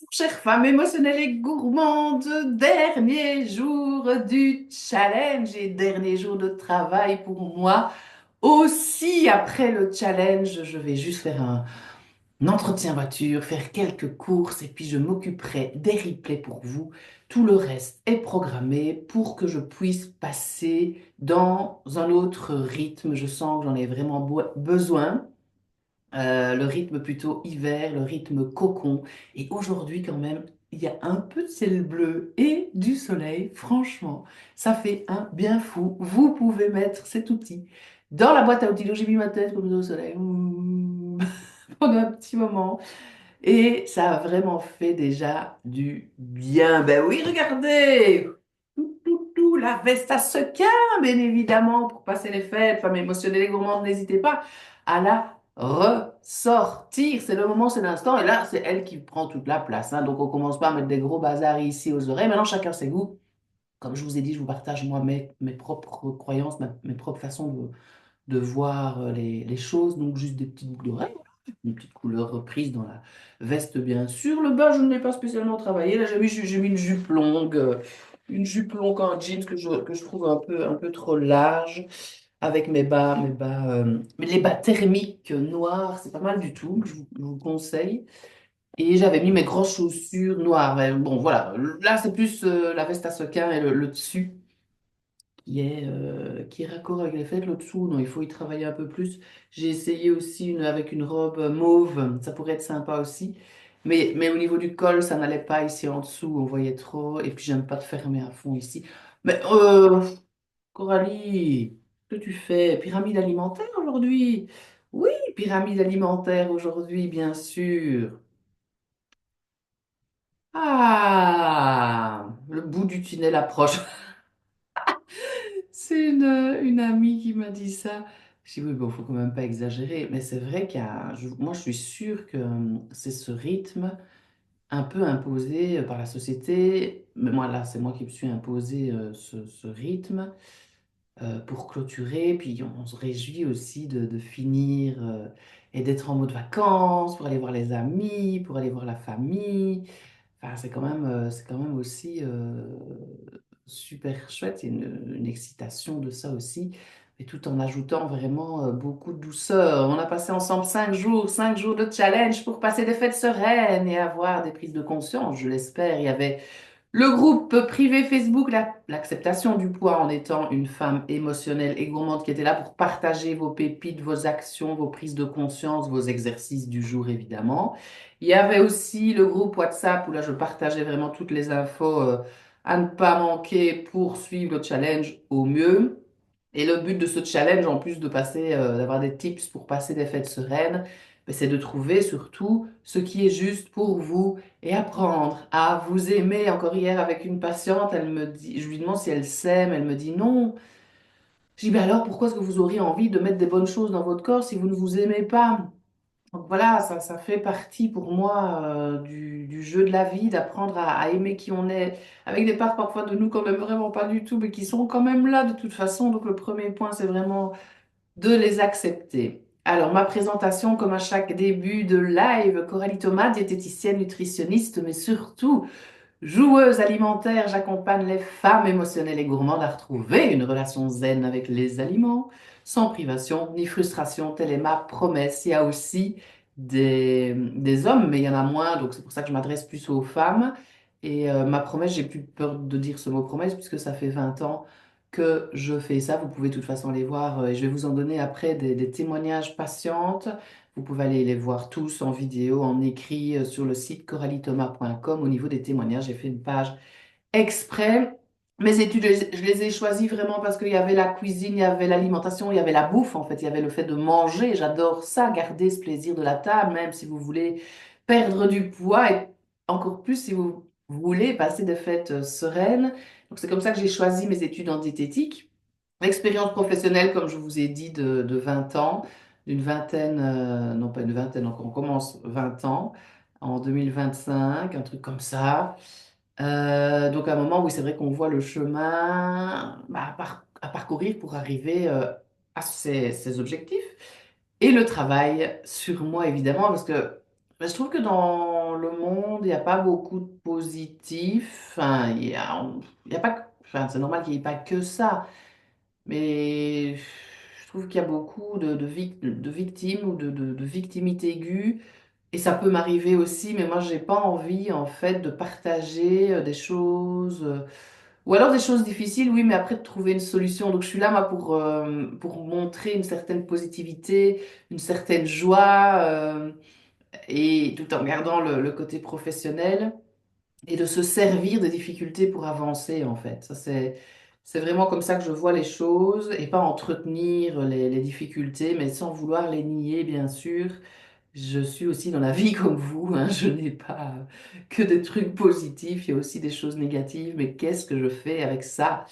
Chère femme émotionnelle et gourmande, dernier jour du challenge et dernier jour de travail pour moi. Aussi, après le challenge, je vais juste faire un entretien voiture, faire quelques courses et puis je m'occuperai des replays pour vous. Tout le reste est programmé pour que je puisse passer dans un autre rythme. Je sens que j'en ai vraiment besoin. Le rythme plutôt hiver, le rythme cocon. Et aujourd'hui, quand même, il y a un peu de ciel bleu et du soleil. Franchement, ça fait un bien fou. Vous pouvez mettre cet outil dans la boîte à outils. Donc, j'ai mis ma tête comme ça au soleil pendant un petit moment. Et ça a vraiment fait déjà du bien. Ben oui, regardez! La veste à sequins, bien évidemment, pour passer les fêtes. Femme émotionnelle et gourmande, n'hésitez pas à la ressortir. C'est le moment, c'est l'instant. Et là, c'est elle qui prend toute la place, hein. Donc, on commence pas à mettre des gros bazars ici aux oreilles. Maintenant, chacun ses goûts. Comme je vous ai dit, je vous partage moi mes propres croyances, mes propres façons de voir les choses. Donc, juste des petites boucles d'oreilles, une petite couleur reprise dans la veste, bien sûr. Le bas, je ne l'ai pas spécialement travaillé. Là, j'ai mis une jupe longue en jeans que je trouve un peu trop large, avec mais les bas thermiques noirs, c'est pas mal du tout, que je vous conseille. Et j'avais mis mes grosses chaussures noires. Mais bon, voilà. Là, c'est plus la veste à sequins et le dessus qui est raccord avec les fêtes. Le dessous, non, il faut y travailler un peu plus. J'ai essayé aussi avec une robe mauve, ça pourrait être sympa aussi. Mais au niveau du col, ça n'allait pas ici en dessous, on voyait trop. Et puis, j'aime pas te fermer à fond ici. Mais Coralie, que tu fais? Pyramide alimentaire aujourd'hui? Oui, pyramide alimentaire aujourd'hui, bien sûr. Ah, le bout du tunnel approche. C'est une amie qui m'a dit ça. Je dis oui, bon, faut quand même pas exagérer. Mais c'est vrai moi, je suis sûre que c'est ce rythme un peu imposé par la société. Mais moi, là, c'est moi qui me suis imposé ce rythme pour clôturer. Puis on se réjouit aussi de finir et d'être en mode vacances, pour aller voir les amis, pour aller voir la famille. Enfin, c'est quand même aussi super chouette. Il y a une excitation de ça aussi, mais tout en ajoutant vraiment beaucoup de douceur. On a passé ensemble 5 jours de challenge pour passer des fêtes sereines et avoir des prises de conscience, je l'espère. Il y avait le groupe privé Facebook, l'acceptation du poids en étant une femme émotionnelle et gourmande qui était là pour partager vos pépites, vos actions, vos prises de conscience, vos exercices du jour évidemment. Il y avait aussi le groupe WhatsApp où là je partageais vraiment toutes les infos à ne pas manquer pour suivre le challenge au mieux. Et le but de ce challenge, en plus de d'avoir des tips pour passer des fêtes sereines, ben, c'est de trouver surtout ce qui est juste pour vous et apprendre à vous aimer. Encore hier, avec une patiente, je lui demande si elle s'aime, elle me dit non. Je dis, ben alors pourquoi est-ce que vous auriez envie de mettre des bonnes choses dans votre corps si vous ne vous aimez pas? Donc voilà, ça fait partie pour moi du jeu de la vie, d'apprendre à aimer qui on est, avec des parts parfois de nous qu'on n'aime vraiment pas du tout, mais qui sont quand même là de toute façon. Donc le premier point, c'est vraiment de les accepter. Alors, ma présentation, comme à chaque début de live, Coralie Thomas, diététicienne, nutritionniste, mais surtout joueuse alimentaire, j'accompagne les femmes émotionnelles et gourmandes à retrouver une relation zen avec les aliments, sans privation ni frustration. Telle est ma promesse. Il y a aussi des hommes, mais il y en a moins, donc c'est pour ça que je m'adresse plus aux femmes. Et ma promesse, j'ai plus peur de dire ce mot promesse, puisque ça fait 20 ans que je fais ça. Vous pouvez de toute façon aller voir, et je vais vous en donner après des témoignages patientes. Vous pouvez aller les voir tous en vidéo, en écrit sur le site coralithomas.com. Au niveau des témoignages, j'ai fait une page exprès. Mes études, je les ai choisies vraiment parce qu'il y avait la cuisine, il y avait l'alimentation, il y avait la bouffe en fait, il y avait le fait de manger. J'adore ça, garder ce plaisir de la table, même si vous voulez perdre du poids et encore plus si vous voulez passer des fêtes sereines. Donc c'est comme ça que j'ai choisi mes études en diététique. L'expérience professionnelle, comme je vous ai dit, de 20 ans, d'une vingtaine, non pas une vingtaine encore, on commence 20 ans en 2025, un truc comme ça. Donc à un moment, oui, c'est vrai qu'on voit le chemin bah, à parcourir pour arriver à ces objectifs. Et le travail sur moi, évidemment, parce que Ben, je trouve que dans le monde, il n'y a pas beaucoup de positifs. Enfin, il y a pas, enfin, c'est normal qu'il n'y ait pas que ça. Mais je trouve qu'il y a beaucoup de victimes ou de victimité aiguë. Et ça peut m'arriver aussi, mais moi, j'ai pas envie, en fait, de partager des choses. Ou alors des choses difficiles, oui, mais après de trouver une solution. Donc je suis là, moi, pour montrer une certaine positivité, une certaine joie, et tout en gardant le côté professionnel, et de se servir des difficultés pour avancer, en fait. Ça, c'est vraiment comme ça que je vois les choses, et pas entretenir les difficultés, mais sans vouloir les nier, bien sûr. Je suis aussi dans la vie comme vous, hein. Je n'ai pas que des trucs positifs, il y a aussi des choses négatives, mais qu'est-ce que je fais avec ça?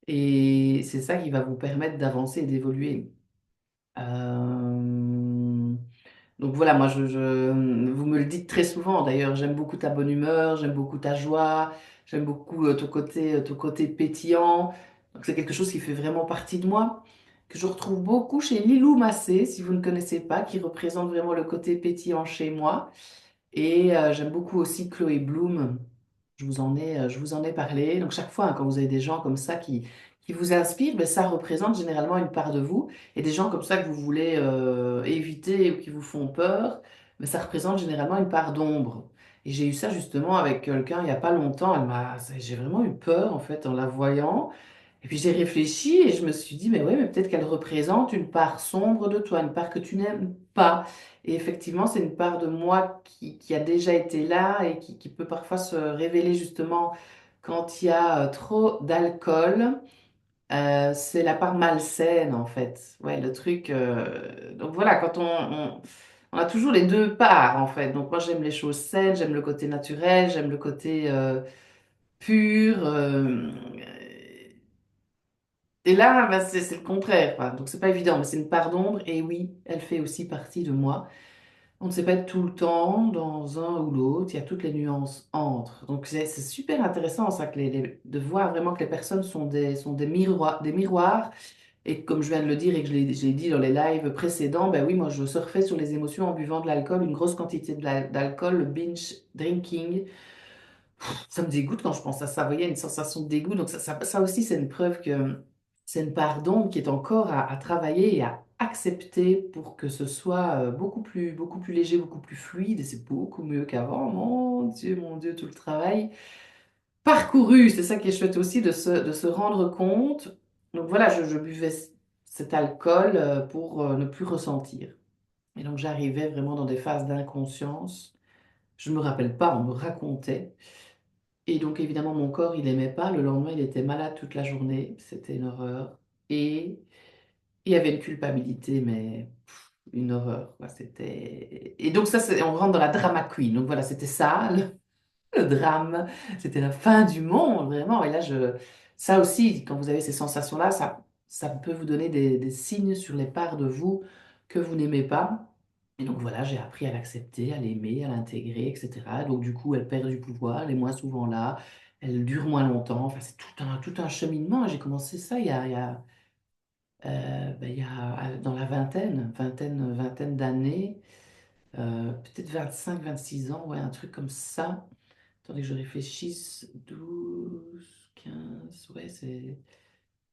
Et c'est ça qui va vous permettre d'avancer et d'évoluer. Euh, Donc voilà, moi, vous me le dites très souvent d'ailleurs, j'aime beaucoup ta bonne humeur, j'aime beaucoup ta joie, j'aime beaucoup ton côté pétillant. Donc c'est quelque chose qui fait vraiment partie de moi, que je retrouve beaucoup chez Lilou Massé, si vous ne connaissez pas, qui représente vraiment le côté pétillant chez moi. Et j'aime beaucoup aussi Chloé Bloom. Je vous en ai parlé. Donc chaque fois, hein, quand vous avez des gens comme ça qui vous inspirent, ben, ça représente généralement une part de vous. Et des gens comme ça que vous voulez éviter ou qui vous font peur, ben, ça représente généralement une part d'ombre. Et j'ai eu ça justement avec quelqu'un il n'y a pas longtemps. J'ai vraiment eu peur en fait en la voyant. Et puis j'ai réfléchi et je me suis dit, mais ouais, mais peut-être qu'elle représente une part sombre de toi, une part que tu n'aimes pas. Et effectivement, c'est une part de moi qui a déjà été là et qui peut parfois se révéler justement quand il y a trop d'alcool. C'est la part malsaine en fait. Ouais, le truc. Donc voilà, on a toujours les deux parts en fait. Donc moi j'aime les choses saines, j'aime le côté naturel, j'aime le côté pur. Et là, bah, c'est le contraire, quoi. Donc c'est pas évident, mais c'est une part d'ombre. Et oui, elle fait aussi partie de moi. On ne sait pas être tout le temps dans un ou l'autre, il y a toutes les nuances entre. Donc c'est super intéressant ça, de voir vraiment que les personnes sont des miroirs. Et comme je viens de le dire et que j'ai dit dans les lives précédents, ben oui, moi je surfais sur les émotions en buvant de l'alcool, une grosse quantité d'alcool, le binge drinking. Ça me dégoûte quand je pense à ça. Vous voyez, une sensation de dégoût. Donc ça aussi, c'est une preuve que c'est une part d'ombre qui est encore à travailler et à accepter pour que ce soit beaucoup plus léger, beaucoup plus fluide. Et c'est beaucoup mieux qu'avant. Mon Dieu, tout le travail parcouru. C'est ça qui est chouette aussi de se rendre compte. Donc voilà, je buvais cet alcool pour ne plus ressentir. Et donc j'arrivais vraiment dans des phases d'inconscience. Je ne me rappelle pas, on me racontait. Et donc, évidemment, mon corps, il aimait pas. Le lendemain, il était malade toute la journée. C'était une horreur. Et il y avait une culpabilité, mais une horreur, quoi. C'était... Et donc, ça, on rentre dans la drama queen. Donc, voilà, c'était ça, le drame. C'était la fin du monde, vraiment. Et là, ça aussi, quand vous avez ces sensations-là, ça peut vous donner des signes sur les parts de vous que vous n'aimez pas. Et donc voilà, j'ai appris à l'accepter, à l'aimer, à l'intégrer, etc. Donc du coup, elle perd du pouvoir, elle est moins souvent là, elle dure moins longtemps. Enfin, c'est tout un cheminement. J'ai commencé ça il y a dans la vingtaine d'années, peut-être 26 ans, ouais, un truc comme ça. Attendez que je réfléchisse, 12, 15, ouais,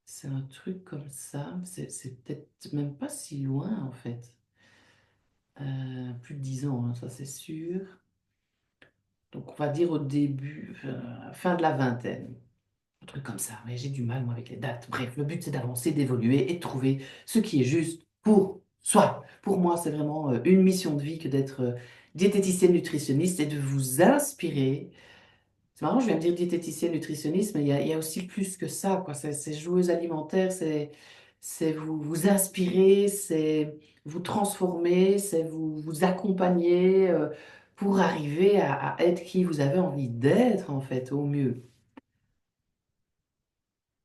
c'est un truc comme ça. C'est peut-être même pas si loin, en fait. Plus de 10 ans, hein, ça c'est sûr. Donc on va dire au début, fin de la vingtaine, un truc comme ça. Mais j'ai du mal, moi, avec les dates. Bref, le but c'est d'avancer, d'évoluer et de trouver ce qui est juste pour soi. Pour moi, c'est vraiment une mission de vie que d'être diététicienne nutritionniste et de vous inspirer. C'est marrant, je viens de dire diététicienne, nutritionniste, mais il y a aussi plus que ça, quoi. C'est joueuse alimentaire, c'est vous inspirer, c'est vous transformer, c'est vous accompagner pour arriver à être qui vous avez envie d'être, en fait, au mieux.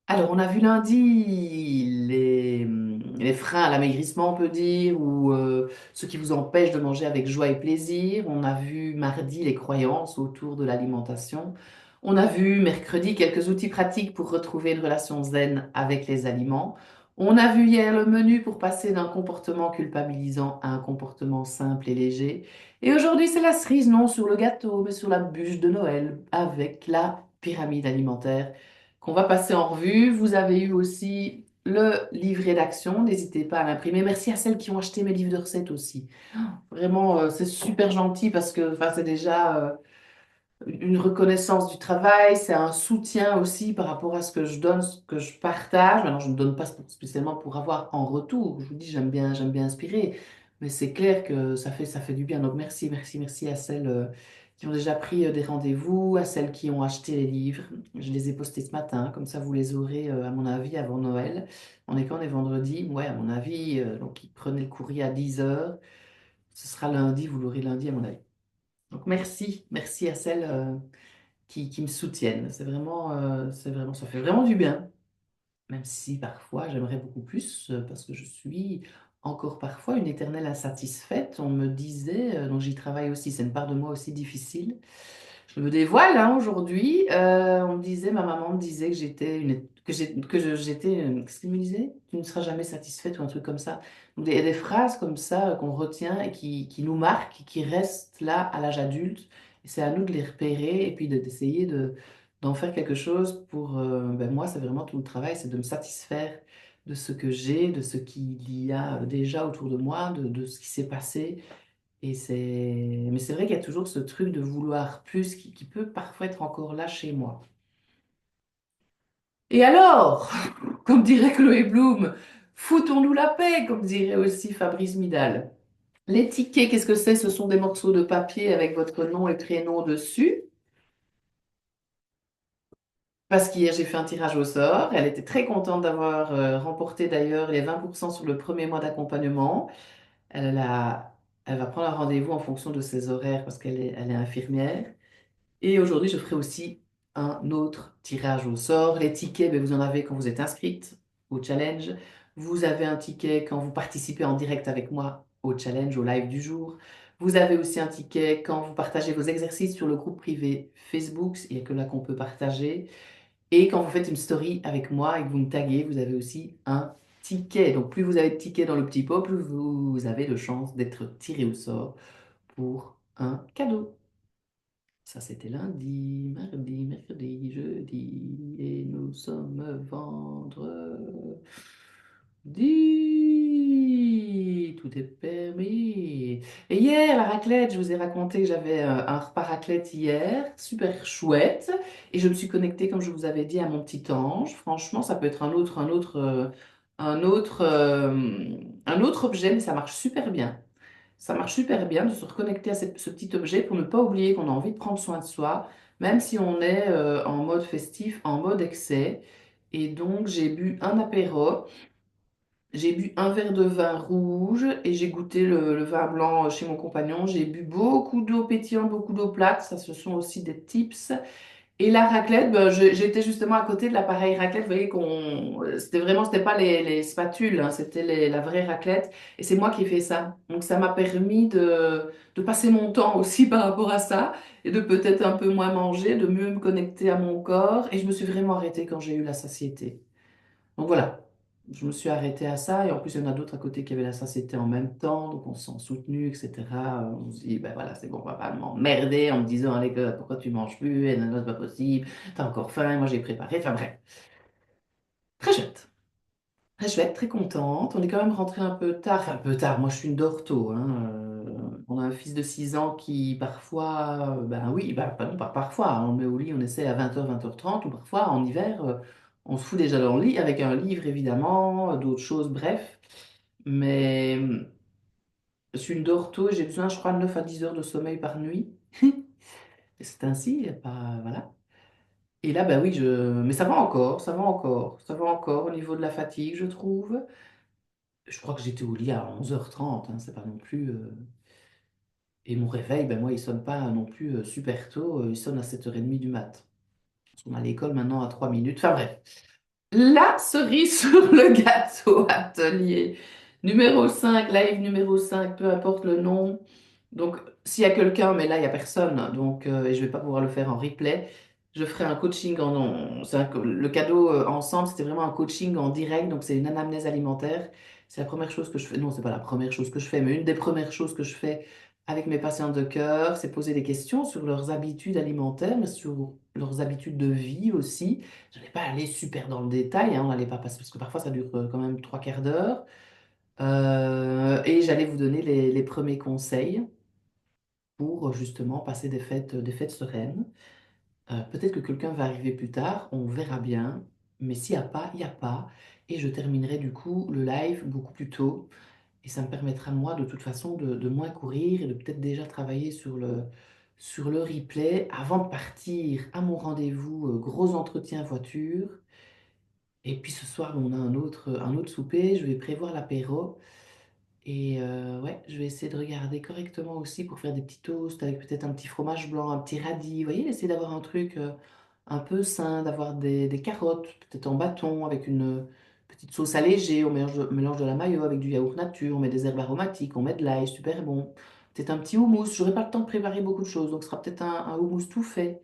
Alors, on a vu lundi les freins à l'amaigrissement, on peut dire, ou ce qui vous empêche de manger avec joie et plaisir. On a vu mardi les croyances autour de l'alimentation. On a vu mercredi quelques outils pratiques pour retrouver une relation zen avec les aliments. On a vu hier le menu pour passer d'un comportement culpabilisant à un comportement simple et léger. Et aujourd'hui, c'est la cerise, non sur le gâteau, mais sur la bûche de Noël, avec la pyramide alimentaire qu'on va passer en revue. Vous avez eu aussi le livret d'action, n'hésitez pas à l'imprimer. Merci à celles qui ont acheté mes livres de recettes aussi. Vraiment, c'est super gentil parce que enfin, c'est déjà une reconnaissance du travail, c'est un soutien aussi par rapport à ce que je donne, ce que je partage. Maintenant, je ne donne pas spécialement pour avoir en retour. Je vous dis, j'aime bien inspirer, mais c'est clair que ça fait du bien. Donc, merci à celles qui ont déjà pris des rendez-vous, à celles qui ont acheté les livres. Je les ai postés ce matin, comme ça vous les aurez, à mon avis, avant Noël. On est quand on est vendredi? Ouais, à mon avis, donc, prenez le courrier à 10 heures. Ce sera lundi, vous l'aurez lundi, à mon avis. Donc, merci à celles qui me soutiennent. C'est vraiment, ça fait vraiment du bien. Même si parfois j'aimerais beaucoup plus, parce que je suis encore parfois une éternelle insatisfaite. On me disait, donc j'y travaille aussi, c'est une part de moi aussi difficile. Je me dévoile hein, aujourd'hui. On me disait, ma maman me disait que j'étais une, que j'ai, que je- j'étais, qu'est-ce qu'il me disait? Tu ne seras jamais satisfaite ou un truc comme ça. Donc des phrases comme ça qu'on retient et qui nous marquent, qui restent là à l'âge adulte. Et c'est à nous de les repérer et puis d'essayer d'en faire quelque chose pour, ben moi, c'est vraiment tout le travail, c'est de me satisfaire de ce que j'ai, de ce qu'il y a déjà autour de moi, de ce qui s'est passé. Mais c'est vrai qu'il y a toujours ce truc de vouloir plus qui peut parfois être encore là chez moi. Et alors, comme dirait Chloé Bloom, foutons-nous la paix, comme dirait aussi Fabrice Midal. Les tickets, qu'est-ce que c'est? Ce sont des morceaux de papier avec votre nom et prénom dessus. Parce qu'hier, j'ai fait un tirage au sort. Elle était très contente d'avoir remporté d'ailleurs les 20% sur le premier mois d'accompagnement. Elle a, elle va prendre un rendez-vous en fonction de ses horaires parce elle est infirmière. Et aujourd'hui, je ferai aussi un autre tirage au sort. Les tickets, ben, vous en avez quand vous êtes inscrite au challenge. Vous avez un ticket quand vous participez en direct avec moi au challenge, au live du jour. Vous avez aussi un ticket quand vous partagez vos exercices sur le groupe privé Facebook. Il n'y a que là qu'on peut partager. Et quand vous faites une story avec moi et que vous me taguez, vous avez aussi un ticket. Donc plus vous avez de tickets dans le petit pot, plus vous avez de chances d'être tiré au sort pour un cadeau. Ça, c'était lundi, mardi, mercredi, jeudi, et nous sommes vendredi. Tout est permis. Et hier, la raclette, je vous ai raconté que j'avais un repas raclette hier, super chouette. Et je me suis connectée, comme je vous avais dit, à mon petit ange. Franchement, ça peut être un autre objet, mais ça marche super bien. Ça marche super bien de se reconnecter à ce petit objet pour ne pas oublier qu'on a envie de prendre soin de soi, même si on est en mode festif, en mode excès. Et donc, j'ai bu un apéro, j'ai bu un verre de vin rouge et j'ai goûté le vin blanc chez mon compagnon. J'ai bu beaucoup d'eau pétillante, beaucoup d'eau plate. Ça, ce sont aussi des tips. Et la raclette, ben, j'étais justement à côté de l'appareil raclette. Vous voyez c'était pas les spatules, hein, c'était la vraie raclette. Et c'est moi qui ai fait ça. Donc ça m'a permis de passer mon temps aussi par rapport à ça et de peut-être un peu moins manger, de mieux me connecter à mon corps. Et je me suis vraiment arrêtée quand j'ai eu la satiété. Donc voilà, je me suis arrêtée à ça. Et en plus, il y en a d'autres à côté qui avaient la satiété en même temps. Donc on se sent soutenu, etc. On se dit, ben voilà, c'est bon, on va pas m'emmerder en me disant, allez, pourquoi tu manges plus? Et non, c'est pas possible. T'as encore faim, moi j'ai préparé. Enfin bref, très chouette. Très chouette, très contente. On est quand même rentré un peu tard. Enfin, un peu tard, moi je suis une dorto. Hein. On a un fils de 6 ans qui parfois, ben oui, ben, pas, non, pas parfois, hein. On le met au lit, on essaie à 20h, 20h30, ou parfois en hiver, on se fout déjà dans le lit avec un livre évidemment, d'autres choses, bref. Mais je suis une dorto et j'ai besoin, je crois, de 9 à 10 heures de sommeil par nuit. Et c'est ainsi, y a pas, voilà. Et là, ben oui, mais ça va encore au niveau de la fatigue, je trouve. Je crois que j'étais au lit à 11h30, hein, c'est pas non plus. Et mon réveil, ben moi, il sonne pas non plus super tôt, il sonne à 7h30 du mat. On a l'école maintenant à 3 minutes. Enfin bref. La cerise sur le gâteau, atelier numéro 5, live numéro 5, peu importe le nom. Donc, s'il y a quelqu'un, mais là, il n'y a personne, donc et je vais pas pouvoir le faire en replay. Je ferai un coaching le cadeau ensemble, c'était vraiment un coaching en direct, donc c'est une anamnèse alimentaire. C'est la première chose que je fais. Non, c'est pas la première chose que je fais, mais une des premières choses que je fais avec mes patients de cœur, c'est poser des questions sur leurs habitudes alimentaires, mais sur leurs habitudes de vie aussi. Je n'allais pas aller super dans le détail, hein, on n'allait pas passer, parce que parfois ça dure quand même trois quarts d'heure. Et j'allais vous donner les premiers conseils pour justement passer des fêtes sereines. Peut-être que quelqu'un va arriver plus tard, on verra bien. Mais s'il n'y a pas, il n'y a pas. Et je terminerai du coup le live beaucoup plus tôt. Et ça me permettra, moi, de toute façon, de moins courir et de peut-être déjà travailler sur le replay avant de partir à mon rendez-vous, gros entretien voiture. Et puis ce soir, on a un autre souper. Je vais prévoir l'apéro. Et ouais, je vais essayer de regarder correctement aussi pour faire des petits toasts avec peut-être un petit fromage blanc, un petit radis. Vous voyez, essayer d'avoir un truc un peu sain, d'avoir des carottes, peut-être en bâton, avec une petite sauce allégée. On mélange de la mayo avec du yaourt nature, on met des herbes aromatiques, on met de l'ail, super bon. Peut-être un petit houmous. J'aurai pas le temps de préparer beaucoup de choses, donc ce sera peut-être un houmous tout fait.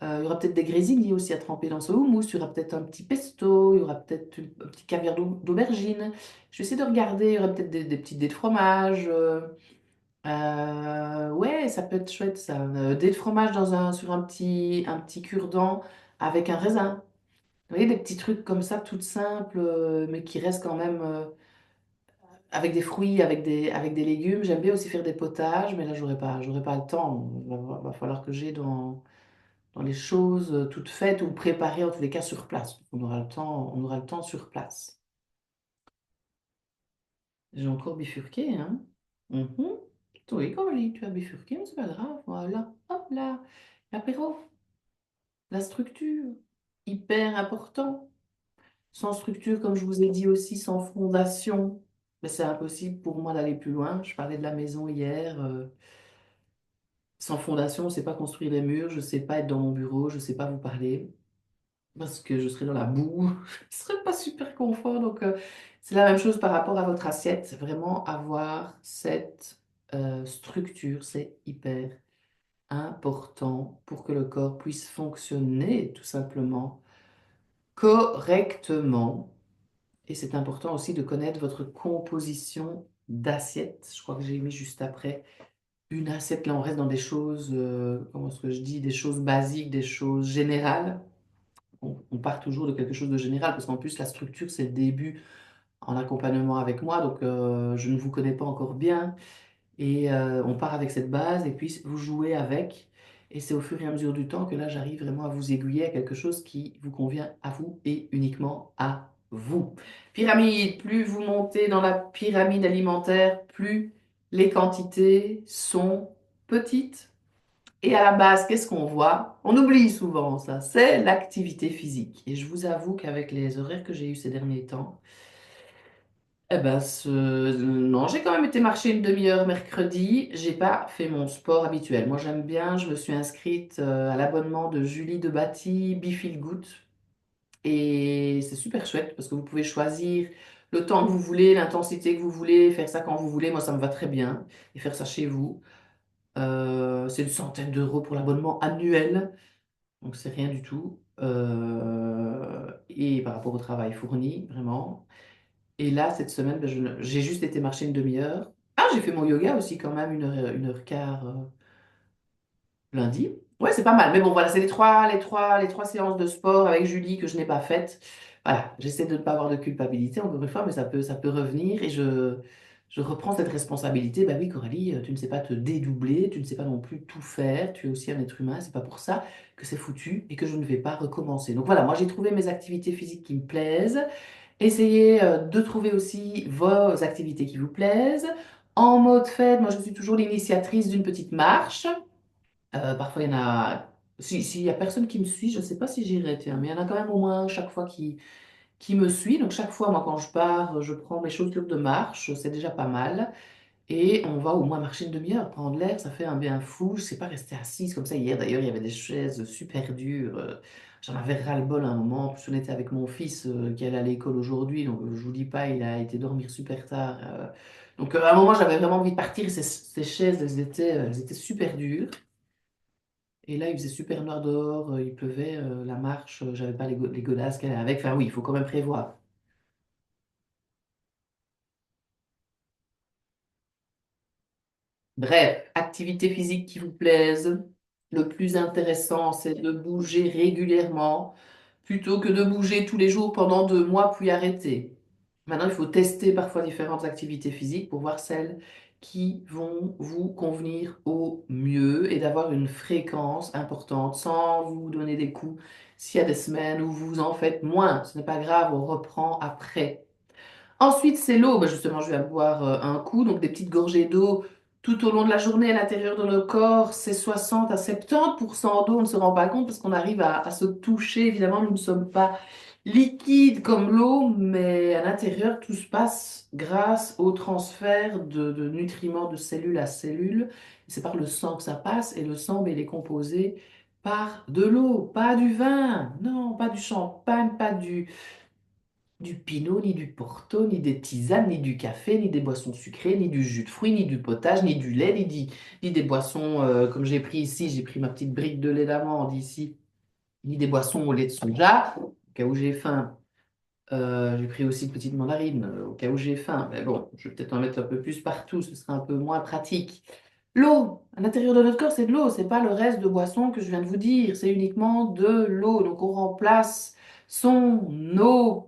Il y aura peut-être des grésillés aussi à tremper dans ce houmous. Il y aura peut-être un petit pesto. Il y aura peut-être un petit caviar d'aubergine. Je vais essayer de regarder. Il y aura peut-être des petites dés de fromage. Ouais, ça peut être chouette ça. Dés de fromage sur un petit cure-dent avec un raisin. Vous voyez, des petits trucs comme ça, tout simples, mais qui restent quand même avec des fruits, avec des légumes. J'aime bien aussi faire des potages, mais là, j'aurai pas le temps. Va falloir que j'ai dans les choses toutes faites ou préparées en tous les cas sur place. On aura le temps sur place. J'ai encore bifurqué, hein? Mhm. Oui, Coralie, tu as bifurqué, mais c'est pas grave. Voilà, hop là. L'apéro, la structure, hyper important. Sans structure, comme je vous ai dit aussi, sans fondation, mais c'est impossible pour moi d'aller plus loin. Je parlais de la maison hier. Sans fondation, on ne sait pas construire des murs, je ne sais pas être dans mon bureau, je ne sais pas vous parler. Parce que je serais dans la boue, ce serait pas super confort. Donc, c'est la même chose par rapport à votre assiette. C'est vraiment avoir cette structure, c'est hyper important pour que le corps puisse fonctionner tout simplement correctement. Et c'est important aussi de connaître votre composition d'assiette. Je crois que j'ai mis juste après une assiette. Là, on reste dans des choses, comment est-ce que je dis, des choses basiques, des choses générales. On part toujours de quelque chose de général, parce qu'en plus, la structure, c'est le début en accompagnement avec moi, donc je ne vous connais pas encore bien, et on part avec cette base, et puis vous jouez avec, et c'est au fur et à mesure du temps que là, j'arrive vraiment à vous aiguiller à quelque chose qui vous convient à vous et uniquement à vous. Pyramide, plus vous montez dans la pyramide alimentaire, plus les quantités sont petites. Et à la base, qu'est-ce qu'on voit? On oublie souvent ça, c'est l'activité physique. Et je vous avoue qu'avec les horaires que j'ai eus ces derniers temps, eh ben, non, j'ai quand même été marcher une demi-heure mercredi. J'ai pas fait mon sport habituel. Moi, j'aime bien. Je me suis inscrite à l'abonnement de Julie Debatty, Be Feel Good. Et c'est super chouette parce que vous pouvez choisir le temps que vous voulez, l'intensité que vous voulez, faire ça quand vous voulez. Moi, ça me va très bien. Et faire ça chez vous. C'est une centaine d'euros pour l'abonnement annuel. Donc, c'est rien du tout. Et par rapport au travail fourni, vraiment. Et là, cette semaine, ben, j'ai juste été marcher une demi-heure. Ah, j'ai fait mon yoga aussi quand même, une heure quart lundi. Ouais, c'est pas mal. Mais bon, voilà, c'est les trois séances de sport avec Julie que je n'ai pas faites. Voilà, j'essaie de ne pas avoir de culpabilité, encore une fois, mais ça peut revenir et je reprends cette responsabilité. Bah oui, Coralie, tu ne sais pas te dédoubler, tu ne sais pas non plus tout faire, tu es aussi un être humain, c'est pas pour ça que c'est foutu et que je ne vais pas recommencer. Donc voilà, moi j'ai trouvé mes activités physiques qui me plaisent. Essayez de trouver aussi vos activités qui vous plaisent. En mode fête, moi je suis toujours l'initiatrice d'une petite marche. Parfois, il y en a. S'il y a personne qui me suit, je ne sais pas si j'irai, tiens, mais il y en a quand même au moins chaque fois qui me suit. Donc, chaque fois, moi, quand je pars, je prends mes chaussures de marche, c'est déjà pas mal. Et on va au moins marcher une demi-heure, prendre l'air, ça fait un bien fou. Je ne sais pas rester assise comme ça. Hier, d'ailleurs, il y avait des chaises super dures. J'en avais ras-le-bol à un moment. En plus, on était avec mon fils qui allait à l'école aujourd'hui. Donc, je vous dis pas, il a été dormir super tard. Donc, à un moment, j'avais vraiment envie de partir. Ces chaises, elles étaient super dures. Et là, il faisait super noir dehors, il pleuvait, la marche, j'avais pas les godasses qu'elle avait avec. Enfin oui, il faut quand même prévoir. Bref, activité physique qui vous plaise. Le plus intéressant, c'est de bouger régulièrement plutôt que de bouger tous les jours pendant 2 mois puis arrêter. Maintenant, il faut tester parfois différentes activités physiques pour voir celles qui vont vous convenir au mieux et d'avoir une fréquence importante sans vous donner des coups s'il y a des semaines où vous en faites moins. Ce n'est pas grave, on reprend après. Ensuite, c'est l'eau. Ben, justement, je vais boire un coup, donc des petites gorgées d'eau tout au long de la journée à l'intérieur de nos corps. C'est 60 à 70% d'eau, on ne se rend pas compte parce qu'on arrive à se toucher. Évidemment, nous ne sommes pas liquides comme l'eau, mais à l'intérieur, tout se passe grâce au transfert de nutriments de cellule à cellule. C'est par le sang que ça passe et le sang, ben, il est composé par de l'eau, pas du vin, non, pas du champagne, pas du pinot, ni du porto, ni des tisanes, ni du café, ni des boissons sucrées, ni du jus de fruits, ni du potage, ni du lait, ni des boissons comme j'ai pris ici, j'ai pris ma petite brique de lait d'amande ici, ni des boissons au lait de soja, au cas où j'ai faim. J'ai pris aussi une petite mandarine au cas où j'ai faim. Mais bon, je vais peut-être en mettre un peu plus partout, ce sera un peu moins pratique. L'eau, à l'intérieur de notre corps, c'est de l'eau, c'est pas le reste de boissons que je viens de vous dire, c'est uniquement de l'eau. Donc on remplace son eau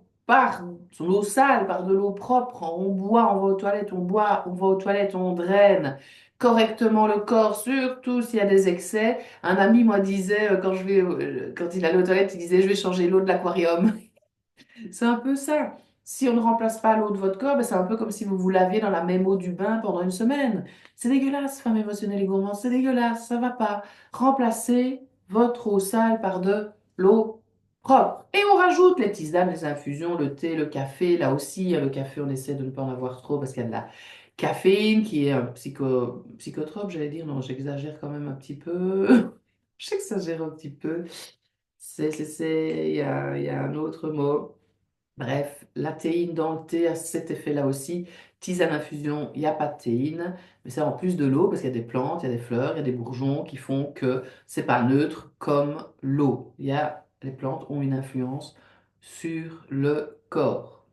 son eau sale par de l'eau propre. On boit, on va aux toilettes, on boit, on va aux toilettes, on draine correctement le corps, surtout s'il y a des excès. Un ami, moi, disait, quand il allait aux toilettes, il disait, je vais changer l'eau de l'aquarium. C'est un peu ça. Si on ne remplace pas l'eau de votre corps, ben c'est un peu comme si vous vous laviez dans la même eau du bain pendant une semaine. C'est dégueulasse, femme émotionnelle et gourmande, c'est dégueulasse, ça va pas. Remplacez votre eau sale par de l'eau propre. Et on rajoute les tisanes, les infusions, le thé, le café. Là aussi, le café, on essaie de ne pas en avoir trop parce qu'il y a de la caféine qui est un psychotrope, j'allais dire. Non, j'exagère quand même un petit peu. J'exagère un petit peu. Il y a un autre mot. Bref, la théine dans le thé a cet effet-là aussi. Tisane infusion, il n'y a pas de théine, mais c'est en plus de l'eau parce qu'il y a des plantes, il y a des fleurs, il y a des bourgeons qui font que c'est pas neutre comme l'eau. Les plantes ont une influence sur le corps.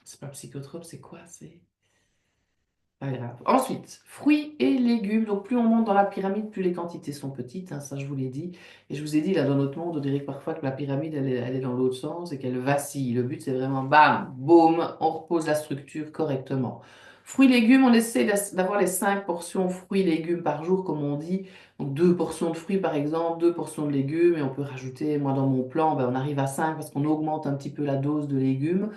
C'est pas psychotrope, c'est quoi? C'est pas grave. Ensuite, fruits et légumes. Donc, plus on monte dans la pyramide, plus les quantités sont petites, hein, ça je vous l'ai dit. Et je vous ai dit, là, dans notre monde, on dirait que parfois que la pyramide, elle est dans l'autre sens et qu'elle vacille. Le but, c'est vraiment, bam, boum, on repose la structure correctement. Fruits et légumes, on essaie d'avoir les 5 portions fruits et légumes par jour, comme on dit. Donc, 2 portions de fruits, par exemple, 2 portions de légumes. Et on peut rajouter, moi, dans mon plan, ben, on arrive à 5 parce qu'on augmente un petit peu la dose de légumes,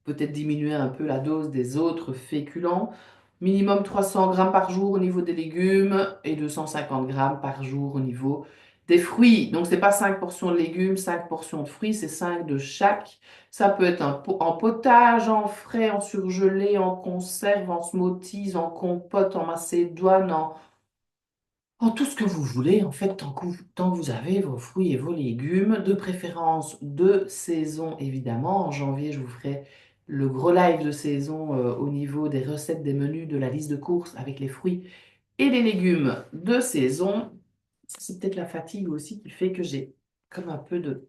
peut-être diminuer un peu la dose des autres féculents. Minimum 300 grammes par jour au niveau des légumes et 250 grammes par jour au niveau des fruits. Donc, c'est pas 5 portions de légumes, 5 portions de fruits, c'est 5 de chaque. Ça peut être en potage, en frais, en surgelé, en conserve, en smoothies, en compote, en macédoine, en tout ce que vous voulez, en fait, tant que vous avez vos fruits et vos légumes, de préférence de saison, évidemment. En janvier, je vous ferai le gros live de saison au niveau des recettes, des menus, de la liste de courses avec les fruits et les légumes de saison. C'est peut-être la fatigue aussi qui fait que j'ai comme un peu de...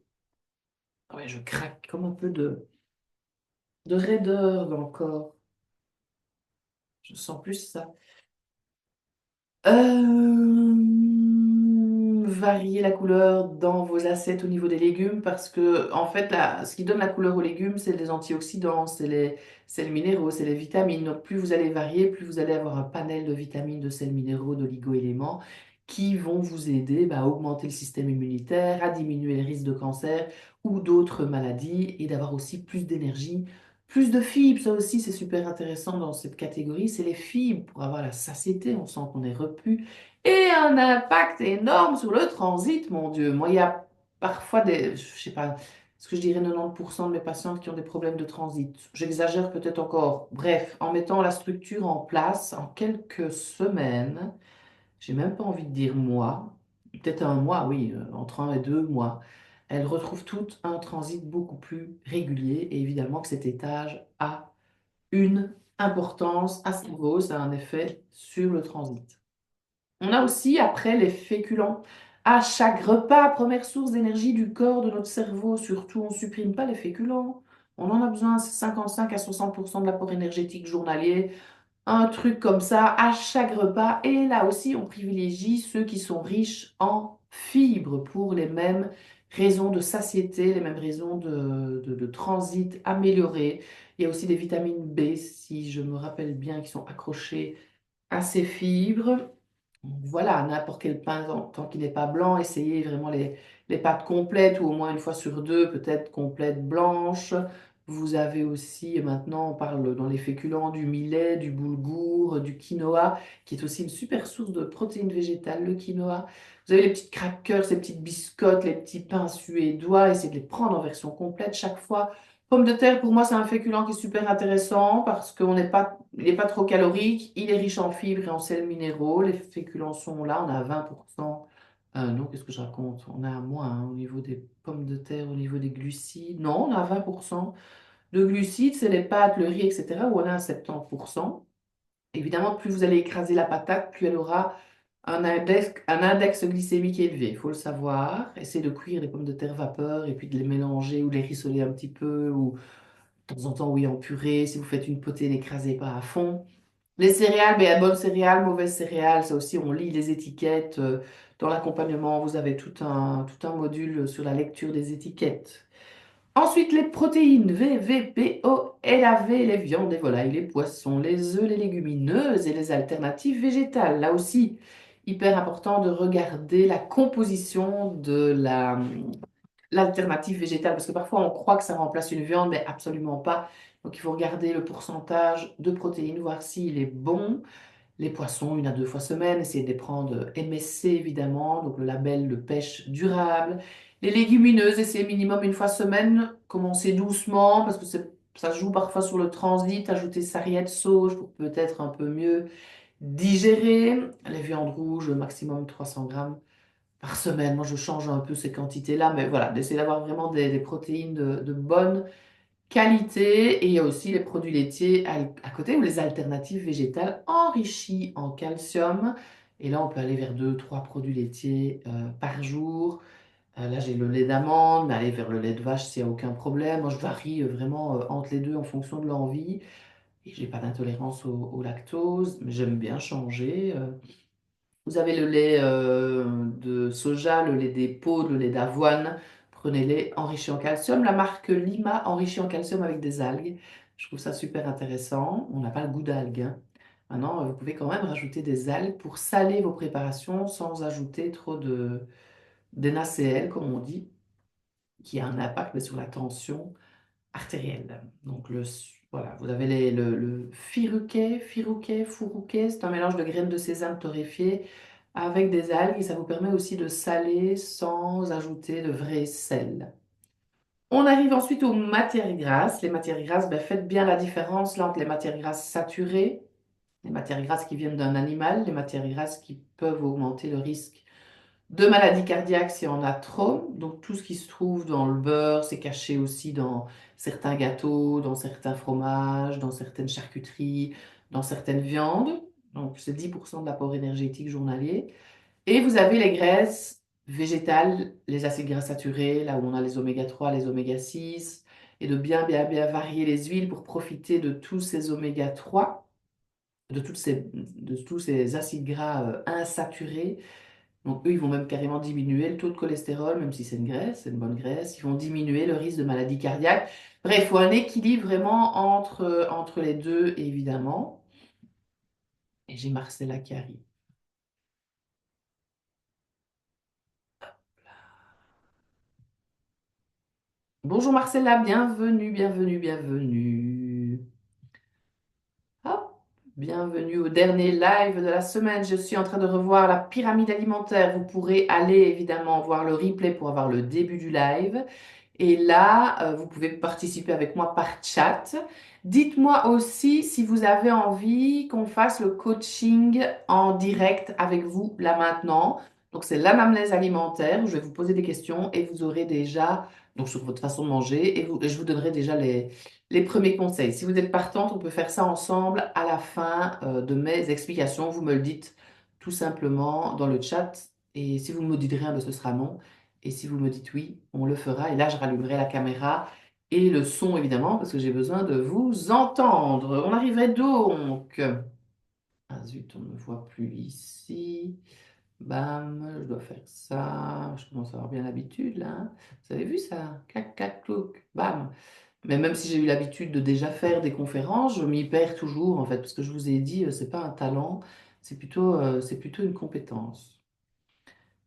Ouais, je craque, comme un peu de raideur dans le corps. Je sens plus ça. Varier la couleur dans vos assiettes au niveau des légumes parce que en fait ce qui donne la couleur aux légumes c'est les antioxydants, c'est les minéraux, c'est les vitamines. Donc plus vous allez varier, plus vous allez avoir un panel de vitamines, de sels minéraux, d'oligo-éléments qui vont vous aider à augmenter le système immunitaire, à diminuer les risques de cancer ou d'autres maladies et d'avoir aussi plus d'énergie. Plus de fibres, ça aussi c'est super intéressant dans cette catégorie, c'est les fibres pour avoir la satiété, on sent qu'on est repu et un impact énorme sur le transit, mon Dieu. Moi, il y a parfois je sais pas, ce que je dirais 90% de mes patientes qui ont des problèmes de transit. J'exagère peut-être encore. Bref, en mettant la structure en place, en quelques semaines, j'ai même pas envie de dire mois, peut-être un mois, oui, entre 1 et 2 mois, elles retrouvent tout un transit beaucoup plus régulier et évidemment que cet étage a une importance à ce niveau, ça a un effet sur le transit. On a aussi après les féculents. À chaque repas, première source d'énergie du corps, de notre cerveau, surtout, on ne supprime pas les féculents. On en a besoin, c'est 55 à 60% de l'apport énergétique journalier. Un truc comme ça à chaque repas. Et là aussi, on privilégie ceux qui sont riches en fibres pour les mêmes raisons de satiété, les mêmes raisons de transit amélioré. Il y a aussi des vitamines B, si je me rappelle bien, qui sont accrochées à ces fibres. Voilà, n'importe quel pain, tant qu'il n'est pas blanc, essayez vraiment les pâtes complètes ou au moins une fois sur deux, peut-être complètes blanches. Vous avez aussi, maintenant, on parle dans les féculents du millet, du boulgour, du quinoa, qui est aussi une super source de protéines végétales, le quinoa. Vous avez les petites crackers, ces petites biscottes, les petits pains suédois, essayez de les prendre en version complète chaque fois. Pomme de terre, pour moi, c'est un féculent qui est super intéressant parce qu'on n'est pas, il n'est pas trop calorique, il est riche en fibres et en sels minéraux. Les féculents sont là, on a 20%. Non, qu'est-ce que je raconte? On a moins hein, au niveau des pommes de terre, au niveau des glucides. Non, on a 20% de glucides, c'est les pâtes, le riz, etc., où on a 70%. Évidemment, plus vous allez écraser la patate, plus elle aura un index glycémique élevé. Il faut le savoir. Essayez de cuire les pommes de terre vapeur et puis de les mélanger ou de les rissoler un petit peu ou de temps en temps, oui, en purée. Si vous faites une potée, n'écrasez pas à fond. Les céréales, mais il y a bonnes céréales, mauvaises céréales. Ça aussi, on lit les étiquettes. Dans l'accompagnement, vous avez tout un module sur la lecture des étiquettes. Ensuite, les protéines V, V, P, O, L, A, V, les viandes, les volailles, les poissons, les œufs, les légumineuses et les alternatives végétales. Là aussi, hyper important de regarder la composition de l'alternative végétale, parce que parfois on croit que ça remplace une viande, mais absolument pas. Donc il faut regarder le pourcentage de protéines, voir s'il est bon. Les poissons, une à deux fois semaine, essayez de les prendre MSC évidemment, donc le label de pêche durable. Les légumineuses, essayez minimum une fois semaine, commencez doucement, parce que ça joue parfois sur le transit, ajoutez sarriette, sauge pour peut-être un peu mieux digérer. Les viandes rouges, maximum 300 grammes par semaine. Moi, je change un peu ces quantités-là, mais voilà, d'essayer d'avoir vraiment des protéines de bonne qualité. Et il y a aussi les produits laitiers à côté ou les alternatives végétales enrichies en calcium. Et là, on peut aller vers deux, trois produits laitiers par jour. Là, j'ai le lait d'amande, mais aller vers le lait de vache s'il n'y a aucun problème. Moi, je varie vraiment entre les deux en fonction de l'envie. Et j'ai pas d'intolérance au lactose, mais j'aime bien changer. Vous avez le lait de soja, le lait des pots, le lait d'avoine. Prenez-les enrichis en calcium. La marque Lima enrichie en calcium avec des algues. Je trouve ça super intéressant. On n'a pas le goût d'algues, hein. Maintenant, vous pouvez quand même rajouter des algues pour saler vos préparations sans ajouter trop de NaCl, comme on dit, qui a un impact sur la tension artérielle. Donc, voilà, vous avez le fourouquet, c'est un mélange de graines de sésame torréfiées avec des algues et ça vous permet aussi de saler sans ajouter de vrai sel. On arrive ensuite aux matières grasses. Les matières grasses, ben, faites bien la différence là, entre les matières grasses saturées, les matières grasses qui viennent d'un animal, les matières grasses qui peuvent augmenter le risque de maladies cardiaques s'il y en a trop. Donc tout ce qui se trouve dans le beurre, c'est caché aussi dans certains gâteaux, dans certains fromages, dans certaines charcuteries, dans certaines viandes. Donc c'est 10% de l'apport énergétique journalier. Et vous avez les graisses végétales, les acides gras saturés, là où on a les oméga 3, les oméga 6, et de bien, bien, bien varier les huiles pour profiter de tous ces oméga 3, de tous ces acides gras insaturés. Donc eux, ils vont même carrément diminuer le taux de cholestérol, même si c'est une graisse, c'est une bonne graisse. Ils vont diminuer le risque de maladie cardiaque. Bref, il faut un équilibre vraiment entre les deux, évidemment. Et j'ai Marcella qui arrive. Bonjour Marcella, bienvenue, bienvenue, bienvenue. Hop, bienvenue au dernier live de la semaine. Je suis en train de revoir la pyramide alimentaire. Vous pourrez aller évidemment voir le replay pour avoir le début du live. Et là, vous pouvez participer avec moi par chat. Dites-moi aussi si vous avez envie qu'on fasse le coaching en direct avec vous là maintenant. Donc, c'est l'anamnèse alimentaire où je vais vous poser des questions et vous aurez déjà, donc sur votre façon de manger, et je vous donnerai déjà les premiers conseils. Si vous êtes partante, on peut faire ça ensemble à la fin de mes explications. Vous me le dites tout simplement dans le chat. Et si vous me dites rien, ben, ce sera non. Et si vous me dites oui, on le fera. Et là, je rallumerai la caméra et le son, évidemment, parce que j'ai besoin de vous entendre. On arriverait donc. Ah zut, on ne me voit plus ici. Bam, je dois faire ça. Je commence à avoir bien l'habitude là, hein. Vous avez vu ça? Clac, clac, clouc, bam. Mais même si j'ai eu l'habitude de déjà faire des conférences, je m'y perds toujours en fait, parce que je vous ai dit, c'est pas un talent, c'est plutôt une compétence.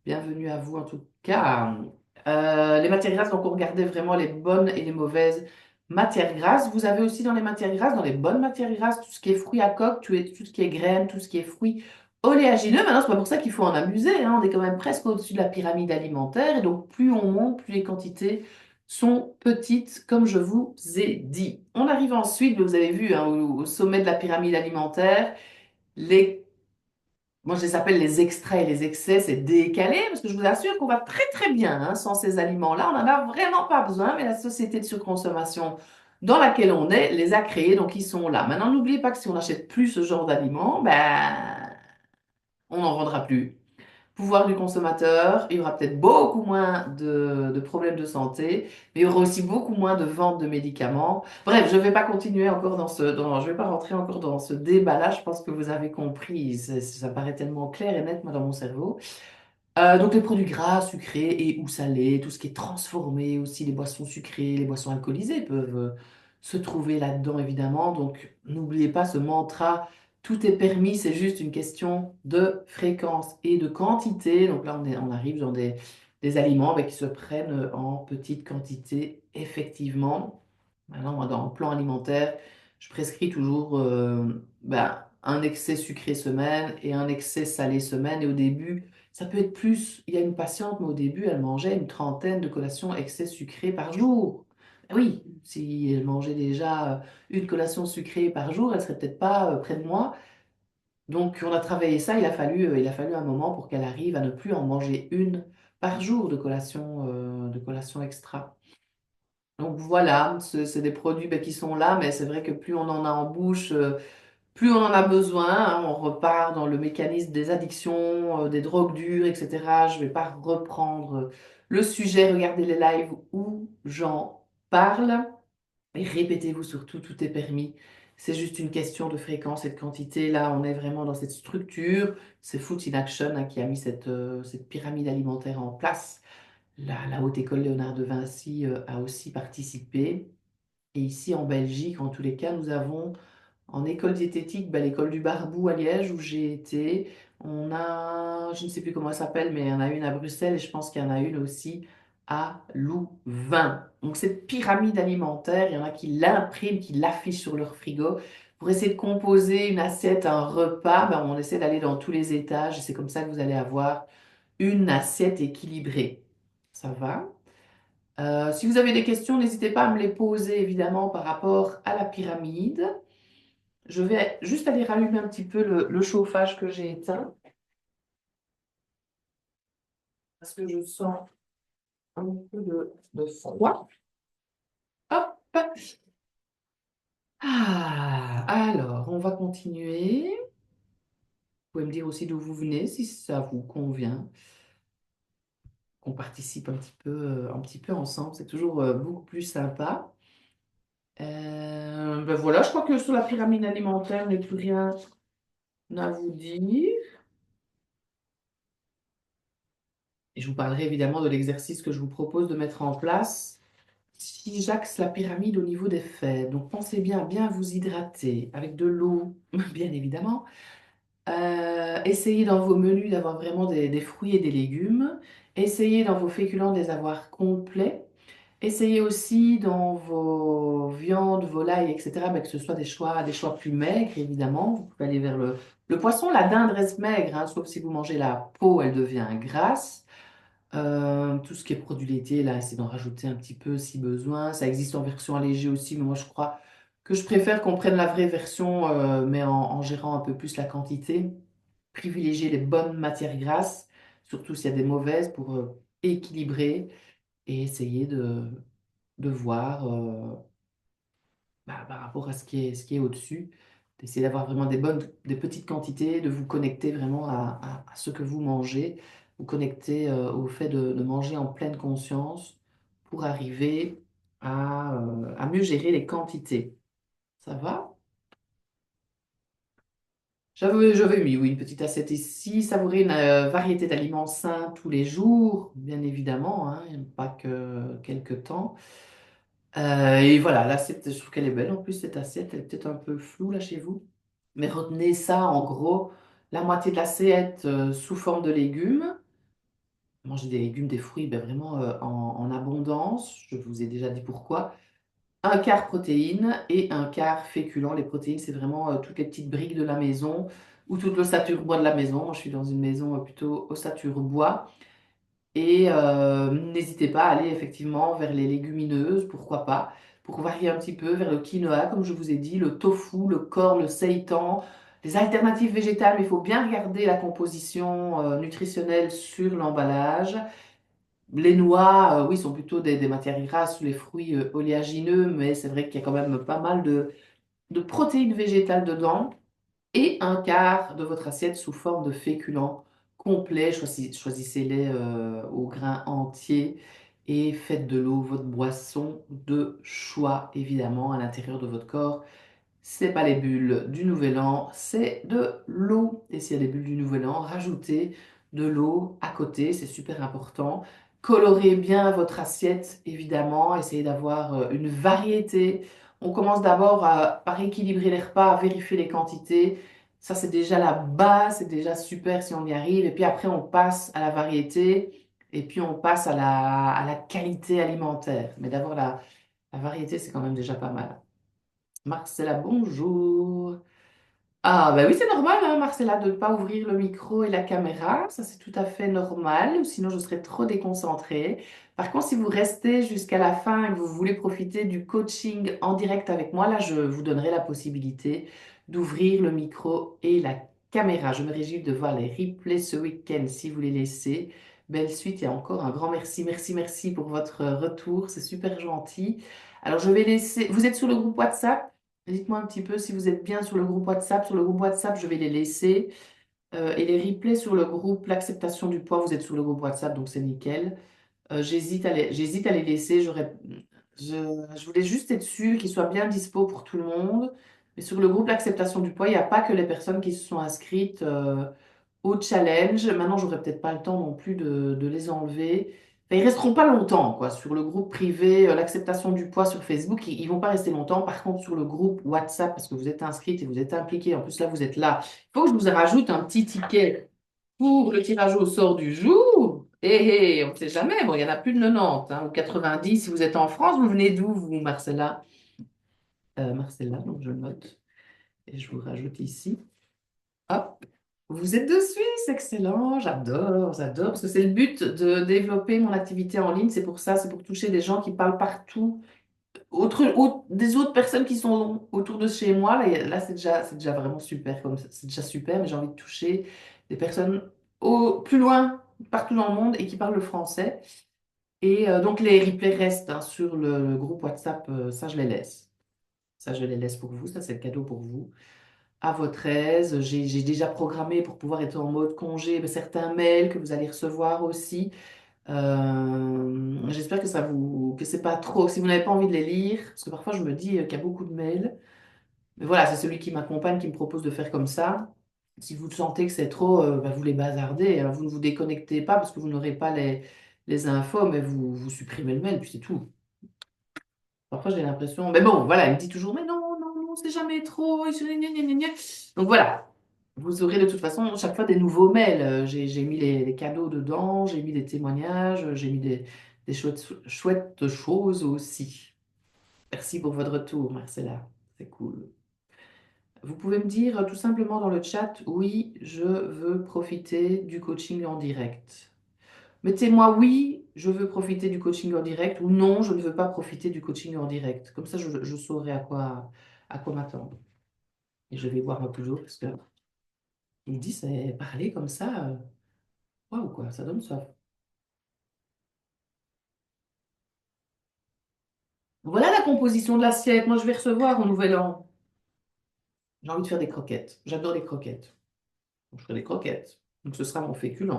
Bienvenue à vous en tout cas. Les matières grasses, donc on regardait vraiment les bonnes et les mauvaises matières grasses. Vous avez aussi dans les matières grasses, dans les bonnes matières grasses, tout ce qui est fruits à coque, tout ce qui est graines, tout ce qui est fruits oléagineux. Maintenant, c'est pas pour ça qu'il faut en abuser, hein. On est quand même presque au-dessus de la pyramide alimentaire. Et donc, plus on monte, plus les quantités sont petites, comme je vous ai dit. On arrive ensuite, vous avez vu, hein, au sommet de la pyramide alimentaire, les moi, je les appelle les extraits et les excès, c'est décalé, parce que je vous assure qu'on va très très bien hein, sans ces aliments-là. On n'en a vraiment pas besoin, mais la société de surconsommation dans laquelle on est les a créés, donc ils sont là. Maintenant, n'oubliez pas que si on n'achète plus ce genre d'aliments, ben, on n'en vendra plus. Pouvoir du consommateur, il y aura peut-être beaucoup moins de problèmes de santé, mais il y aura aussi beaucoup moins de ventes de médicaments. Bref, je ne vais pas continuer encore je vais pas rentrer encore dans ce débat-là. Je pense que vous avez compris. Ça paraît tellement clair et net, moi, dans mon cerveau. Donc les produits gras, sucrés et ou salés, tout ce qui est transformé, aussi les boissons sucrées, les boissons alcoolisées peuvent se trouver là-dedans évidemment. Donc n'oubliez pas ce mantra, tout est permis, c'est juste une question de fréquence et de quantité. Donc là on arrive dans des aliments qui se prennent en petite quantité effectivement. Maintenant, moi, dans le plan alimentaire, je prescris toujours un excès sucré semaine et un excès salé semaine. Et au début, ça peut être plus. Il y a une patiente, mais au début, elle mangeait une trentaine de collations excès sucrées par jour. Ah oui, si elle mangeait déjà une collation sucrée par jour, elle serait peut-être pas près de moi. Donc, on a travaillé ça. Il a fallu un moment pour qu'elle arrive à ne plus en manger une par jour de collation extra. Donc voilà, c'est des produits qui sont là, mais c'est vrai que plus on en a en bouche, plus on en a besoin, hein. On repart dans le mécanisme des addictions, des drogues dures, etc. Je ne vais pas reprendre le sujet, regardez les lives où j'en parle. Et répétez-vous surtout, tout est permis. C'est juste une question de fréquence et de quantité. Là, on est vraiment dans cette structure. C'est Food in Action qui a mis cette pyramide alimentaire en place. La Haute École Léonard de Vinci a aussi participé. Et ici en Belgique, en tous les cas, nous avons en école diététique, l'école du Barbou à Liège où j'ai été. On a, je ne sais plus comment elle s'appelle, mais il y en a une à Bruxelles et je pense qu'il y en a une aussi à Louvain. Donc cette pyramide alimentaire, il y en a qui l'impriment, qui l'affichent sur leur frigo. Pour essayer de composer une assiette, un repas, on essaie d'aller dans tous les étages et c'est comme ça que vous allez avoir une assiette équilibrée. Ça va? Si vous avez des questions, n'hésitez pas à me les poser évidemment par rapport à la pyramide. Je vais juste aller rallumer un petit peu le chauffage que j'ai éteint parce que je sens un peu de froid. Hop! Ah, alors, on va continuer. Vous pouvez me dire aussi d'où vous venez si ça vous convient, qu'on participe un petit peu ensemble. C'est toujours beaucoup plus sympa. Voilà, je crois que sur la pyramide alimentaire, je n'ai plus rien à vous dire. Et je vous parlerai évidemment de l'exercice que je vous propose de mettre en place si j'axe la pyramide au niveau des fèves. Donc pensez bien à bien vous hydrater avec de l'eau, bien évidemment. Essayez dans vos menus d'avoir vraiment des fruits et des légumes. Essayez dans vos féculents de les avoir complets. Essayez aussi dans vos viandes, volailles, etc., que ce soit des choix plus maigres, évidemment. Vous pouvez aller vers le poisson. La dinde reste maigre, hein, sauf si vous mangez la peau, elle devient grasse. Tout ce qui est produits laitiers, là, essayez d'en rajouter un petit peu si besoin. Ça existe en version allégée aussi, mais moi je crois que je préfère qu'on prenne la vraie version, mais en gérant un peu plus la quantité. Privilégier les bonnes matières grasses, surtout s'il y a des mauvaises, pour équilibrer et essayer de voir par rapport à ce qui est au-dessus, d'essayer d'avoir vraiment des petites quantités, de vous connecter vraiment à ce que vous mangez, vous connecter au fait de manger en pleine conscience pour arriver à mieux gérer les quantités. Ça va? J'avais mis, oui, une petite assiette ici, savourer une variété d'aliments sains tous les jours, bien évidemment, hein, pas que quelques temps. Et voilà, l'assiette, je trouve qu'elle est belle. En plus, cette assiette, elle est peut-être un peu floue là chez vous. Mais retenez ça, en gros, la moitié de l'assiette sous forme de légumes. Mangez des légumes, des fruits, ben vraiment en abondance. Je vous ai déjà dit pourquoi. Un quart protéines et un quart féculents. Les protéines, c'est vraiment toutes les petites briques de la maison ou toute l'ossature bois de la maison. Moi, je suis dans une maison plutôt ossature bois. Et n'hésitez pas à aller effectivement vers les légumineuses, pourquoi pas, pour varier un petit peu vers le quinoa, comme je vous ai dit, le tofu, le corps, le seitan, les alternatives végétales, mais il faut bien regarder la composition nutritionnelle sur l'emballage. Les noix, oui, sont plutôt des matières grasses, les fruits oléagineux, mais c'est vrai qu'il y a quand même pas mal de protéines végétales dedans et un quart de votre assiette sous forme de féculents complets. Choisissez-les au grain entier et faites de l'eau votre boisson de choix, évidemment, à l'intérieur de votre corps. C'est pas les bulles du Nouvel An, c'est de l'eau. Et s'il y a des bulles du Nouvel An, rajoutez de l'eau à côté, c'est super important. Colorez bien votre assiette, évidemment. Essayez d'avoir une variété. On commence d'abord par équilibrer les repas, à vérifier les quantités. Ça, c'est déjà la base, c'est déjà super si on y arrive. Et puis après, on passe à la variété et puis on passe à la qualité alimentaire. Mais d'avoir la variété, c'est quand même déjà pas mal. Marcella, bonjour. Ah, bah oui, c'est normal, hein, Marcella, de ne pas ouvrir le micro et la caméra. Ça, c'est tout à fait normal. Sinon, je serais trop déconcentrée. Par contre, si vous restez jusqu'à la fin et que vous voulez profiter du coaching en direct avec moi, là, je vous donnerai la possibilité d'ouvrir le micro et la caméra. Je me réjouis de voir les replays ce week-end si vous les laissez. Belle suite et encore un grand merci. Merci, merci pour votre retour. C'est super gentil. Alors, je vais laisser. Vous êtes sur le groupe WhatsApp? Dites-moi un petit peu si vous êtes bien sur le groupe WhatsApp. Sur le groupe WhatsApp, je vais les laisser. Et les replays sur le groupe L'acceptation du poids, vous êtes sur le groupe WhatsApp, donc c'est nickel. J'hésite à les laisser. Je voulais juste être sûre qu'ils soient bien dispo pour tout le monde. Mais sur le groupe L'acceptation du poids, il n'y a pas que les personnes qui se sont inscrites au challenge. Maintenant, j'aurais peut-être pas le temps non plus de les enlever. Enfin, ils resteront pas longtemps, quoi. Sur le groupe privé, l'acceptation du poids sur Facebook, ils vont pas rester longtemps. Par contre, sur le groupe WhatsApp, parce que vous êtes inscrite et vous êtes impliqué, en plus là, vous êtes là, il faut que je vous rajoute un petit ticket pour le tirage au sort du jour. On ne sait jamais. Bon, il y en a plus de 90, hein, ou 90. Si vous êtes en France, vous venez d'où, vous, Marcella? Marcella, donc je note et je vous rajoute ici. Hop, vous êtes de Suisse, excellent, j'adore, parce que c'est le but de développer mon activité en ligne, c'est pour ça, c'est pour toucher des gens qui parlent partout, des autres personnes qui sont autour de chez moi, là c'est déjà vraiment super, comme c'est déjà super, mais j'ai envie de toucher des personnes plus loin, partout dans le monde et qui parlent le français. Et donc les replays restent hein, sur le groupe WhatsApp, ça je les laisse. Ça je les laisse pour vous, ça c'est le cadeau pour vous à votre aise. J'ai déjà programmé pour pouvoir être en mode congé certains mails que vous allez recevoir aussi. J'espère que que c'est pas trop, si vous n'avez pas envie de les lire, parce que parfois je me dis qu'il y a beaucoup de mails. Mais voilà, c'est celui qui m'accompagne qui me propose de faire comme ça. Si vous sentez que c'est trop, vous les bazardez. Alors vous ne vous déconnectez pas parce que vous n'aurez pas les infos, mais vous supprimez le mail, puis c'est tout. Parfois, j'ai l'impression. Mais bon, voilà, il me dit toujours, mais non, non, non, c'est jamais trop. Donc voilà, vous aurez de toute façon chaque fois des nouveaux mails. J'ai mis les cadeaux dedans, j'ai mis des témoignages, j'ai mis des chouettes choses aussi. Merci pour votre retour, Marcella. C'est cool. Vous pouvez me dire tout simplement dans le chat, oui, je veux profiter du coaching en direct. Mettez-moi oui, je veux profiter du coaching en direct ou non, je ne veux pas profiter du coaching en direct. Comme ça, je saurai à quoi m'attendre. Et je vais voir un peu parce que il me dit, c'est parler comme ça, waouh, quoi, ça donne soif. Voilà la composition de l'assiette. Moi, je vais recevoir au Nouvel An. J'ai envie de faire des croquettes. J'adore les croquettes. Donc, je ferai des croquettes. Donc, ce sera mon féculent.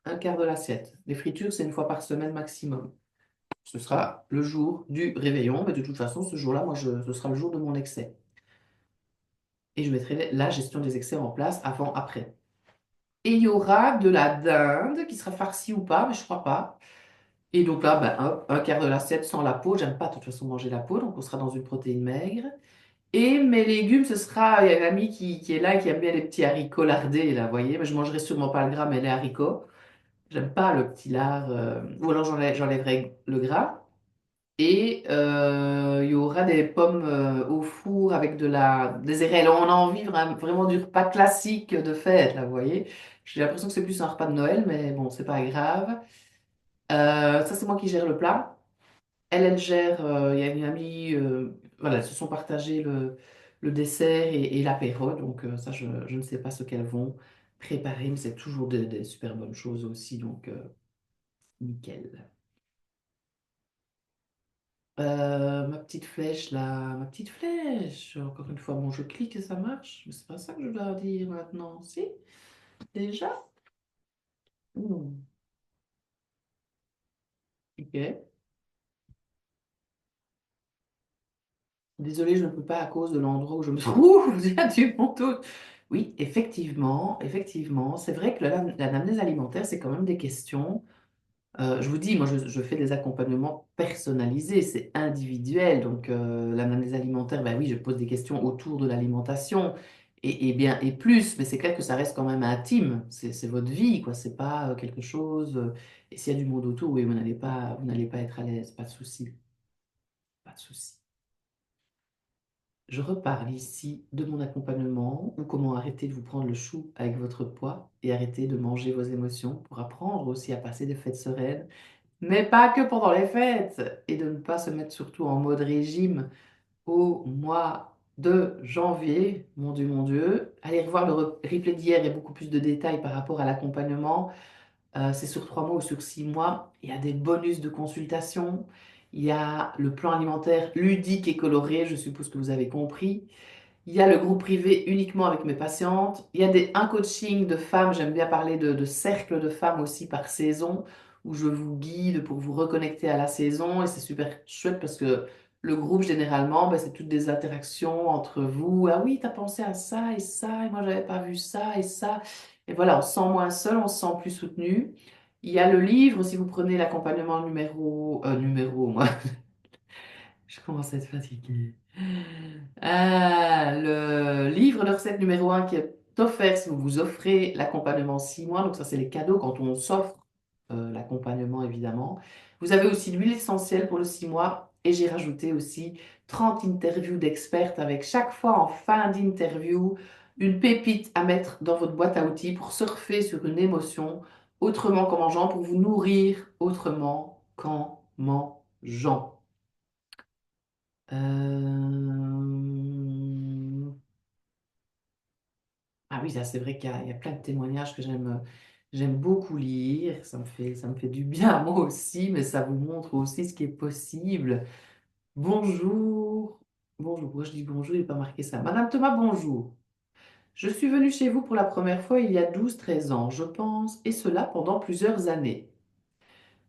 Un quart de l'assiette. Les fritures, c'est une fois par semaine maximum. Ce sera le jour du réveillon, mais de toute façon, ce jour-là, ce sera le jour de mon excès. Et je mettrai la gestion des excès en place avant, après. Et il y aura de la dinde qui sera farcie ou pas, mais je crois pas. Et donc là, ben, hop, un quart de l'assiette sans la peau. J'aime pas de toute façon manger la peau, donc on sera dans une protéine maigre. Et mes légumes, ce sera, il y a une amie qui est là, qui aime bien les petits haricots lardés, là, vous voyez. Mais je mangerai sûrement pas le gras, mais les haricots. J'aime pas le petit lard, ou alors j'enlèverai le gras. Et il y aura des pommes au four avec des érelles. On a envie vraiment du repas classique de fête, là, vous voyez. J'ai l'impression que c'est plus un repas de Noël, mais bon, c'est pas grave. Ça, c'est moi qui gère le plat. Elle gère, il y a une amie, voilà, elles se sont partagées le dessert et l'apéro. Donc, ça, je ne sais pas ce qu'elles vont préparer, mais c'est toujours des super bonnes choses aussi. Donc, nickel. Ma petite flèche là, ma petite flèche. Encore une fois, bon, je clique et ça marche. Mais c'est pas ça que je dois dire maintenant. Si, déjà? Hmm, ok. Désolée, je ne peux pas à cause de l'endroit où je me trouve. Il y a du monde autour. Oui, effectivement, effectivement. C'est vrai que l'anamnèse alimentaire, c'est quand même des questions. Je vous dis, moi, je fais des accompagnements personnalisés, c'est individuel. Donc, l'analyse alimentaire, ben oui, je pose des questions autour de l'alimentation et bien et plus, mais c'est clair que ça reste quand même intime. C'est votre vie, quoi. C'est pas quelque chose. Et s'il y a du monde autour, oui, vous n'allez pas être à l'aise. Pas de souci, pas de souci. Je reparle ici de mon accompagnement ou comment arrêter de vous prendre le chou avec votre poids et arrêter de manger vos émotions pour apprendre aussi à passer des fêtes sereines mais pas que pendant les fêtes, et de ne pas se mettre surtout en mode régime au mois de janvier. Mon Dieu, mon Dieu. Allez revoir le replay d'hier, il y a beaucoup plus de détails par rapport à l'accompagnement. C'est sur 3 mois ou sur 6 mois. Il y a des bonus de consultation. Il y a le plan alimentaire ludique et coloré, je suppose que vous avez compris. Il y a le groupe privé uniquement avec mes patientes. Il y a un coaching de femmes. J'aime bien parler de cercle de femmes aussi par saison, où je vous guide pour vous reconnecter à la saison. Et c'est super chouette parce que le groupe, généralement, ben, c'est toutes des interactions entre vous. Ah oui, t'as pensé à ça et ça, et moi, j'avais pas vu ça et ça. Et voilà, on se sent moins seul, on se sent plus soutenu. Il y a le livre, si vous prenez l'accompagnement moi, je commence à être fatiguée. Le livre de recette numéro 1 qui est offert si vous vous offrez l'accompagnement 6 mois. Donc ça, c'est les cadeaux quand on s'offre l'accompagnement, évidemment. Vous avez aussi l'huile essentielle pour le 6 mois. Et j'ai rajouté aussi 30 interviews d'expertes avec chaque fois en fin d'interview une pépite à mettre dans votre boîte à outils pour surfer sur une émotion autrement qu'en mangeant, pour vous nourrir autrement qu'en mangeant. Euh, Ah oui, ça c'est vrai qu'il y a plein de témoignages que j'aime beaucoup lire. Ça me fait du bien à moi aussi, mais ça vous montre aussi ce qui est possible. Bonjour. Bonjour, pourquoi je dis bonjour, il n'est pas marqué ça. Madame Thomas, bonjour. Je suis venue chez vous pour la première fois il y a 12 13 ans, je pense, et cela pendant plusieurs années.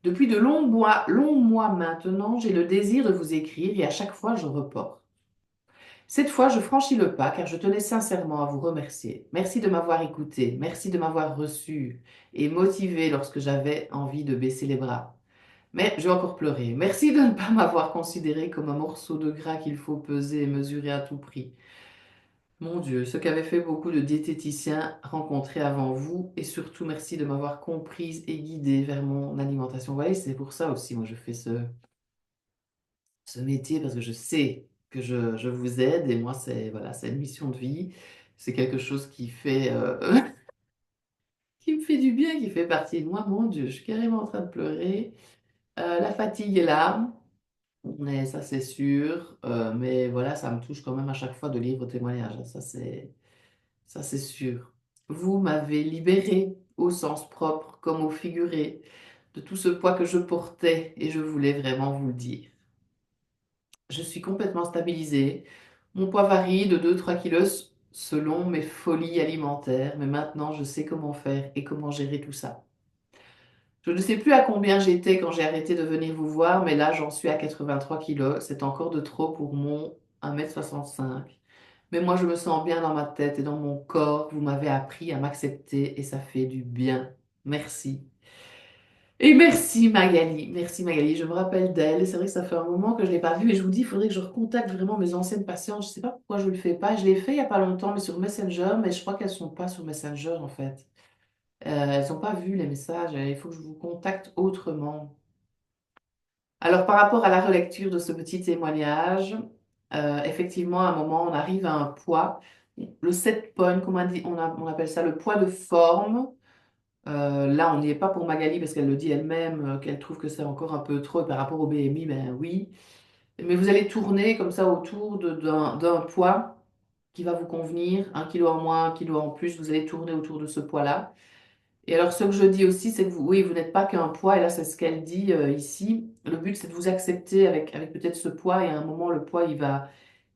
Depuis de longs mois maintenant, j'ai le désir de vous écrire et à chaque fois je reporte. Cette fois, je franchis le pas car je tenais sincèrement à vous remercier. Merci de m'avoir écouté, merci de m'avoir reçu et motivé lorsque j'avais envie de baisser les bras. Mais je vais encore pleurer. Merci de ne pas m'avoir considéré comme un morceau de gras qu'il faut peser et mesurer à tout prix. Mon Dieu, ce qu'avaient fait beaucoup de diététiciens rencontrés avant vous et surtout merci de m'avoir comprise et guidée vers mon alimentation. Vous voyez, c'est pour ça aussi, moi, je fais ce métier parce que je sais que je vous aide et moi, c'est voilà, c'est une mission de vie. C'est quelque chose qui fait, qui me fait du bien, qui fait partie de moi. Mon Dieu, je suis carrément en train de pleurer. La fatigue est là, mais ça, c'est sûr. Mais voilà, ça me touche quand même à chaque fois de lire vos témoignages. Ça, c'est sûr. Vous m'avez libérée au sens propre comme au figuré de tout ce poids que je portais et je voulais vraiment vous le dire. Je suis complètement stabilisée. Mon poids varie de 2 3 kilos selon mes folies alimentaires, mais maintenant je sais comment faire et comment gérer tout ça. Je ne sais plus à combien j'étais quand j'ai arrêté de venir vous voir, mais là j'en suis à 83 kilos. C'est encore de trop pour mon 1,65 m. Mais moi je me sens bien dans ma tête et dans mon corps. Vous m'avez appris à m'accepter et ça fait du bien. Merci. Et merci Magali, merci Magali, je me rappelle d'elle. C'est vrai que ça fait un moment que je ne l'ai pas vue et je vous dis, il faudrait que je recontacte vraiment mes anciennes patientes. Je ne sais pas pourquoi je ne le fais pas. Je l'ai fait il n'y a pas longtemps, mais sur Messenger, mais je crois qu'elles ne sont pas sur Messenger en fait. Elles n'ont pas vu les messages. Il faut que je vous contacte autrement. Alors par rapport à la relecture de ce petit témoignage, effectivement, à un moment, on arrive à un poids. Le set point, comme on dit, on appelle ça le poids de forme. Là, on n'y est pas pour Magali parce qu'elle le dit elle-même, qu'elle trouve que c'est encore un peu trop et par rapport au BMI, ben oui. Mais vous allez tourner comme ça autour d'un poids qui va vous convenir, 1 kilo en moins, 1 kilo en plus, vous allez tourner autour de ce poids-là. Et alors, ce que je dis aussi, c'est que vous, oui, vous n'êtes pas qu'un poids, et là, c'est ce qu'elle dit ici. Le but, c'est de vous accepter avec peut-être ce poids, et à un moment, le poids, il va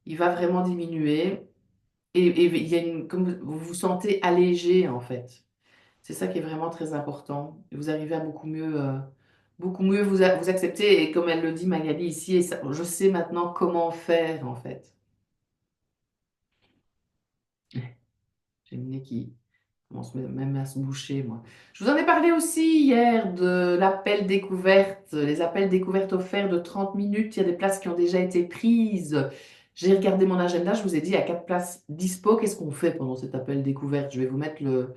vraiment diminuer. Et il y a comme vous vous sentez allégé, en fait. C'est ça qui est vraiment très important. Et vous arrivez à beaucoup mieux vous accepter. Et comme elle le dit, Magali, ici, et ça, je sais maintenant comment faire, en fait. J'ai le nez qui commence même à se boucher, moi. Je vous en ai parlé aussi hier de l'appel découverte, les appels découvertes offerts de 30 minutes. Il y a des places qui ont déjà été prises. J'ai regardé mon agenda, je vous ai dit, à 4 places dispo. Qu'est-ce qu'on fait pendant cet appel découverte? Je vais vous mettre le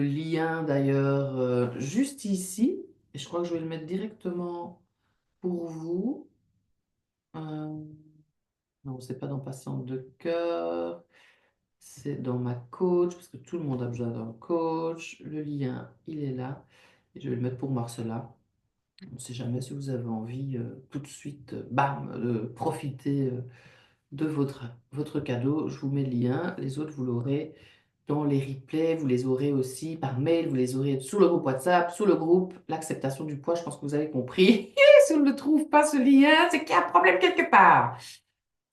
lien d'ailleurs juste ici. Et je crois que je vais le mettre directement pour vous. Euh, non, c'est pas dans Patiente de cœur. C'est dans ma coach, parce que tout le monde a besoin d'un coach. Le lien, il est là. Et je vais le mettre pour Marcella. On ne sait jamais si vous avez envie tout de suite, bam, de profiter de votre cadeau. Je vous mets le lien. Les autres, vous l'aurez dans les replays. Vous les aurez aussi par mail. Vous les aurez sous le groupe WhatsApp, sous le groupe l'acceptation du poids. Je pense que vous avez compris. Si on ne trouve pas ce lien, c'est qu'il y a un problème quelque part.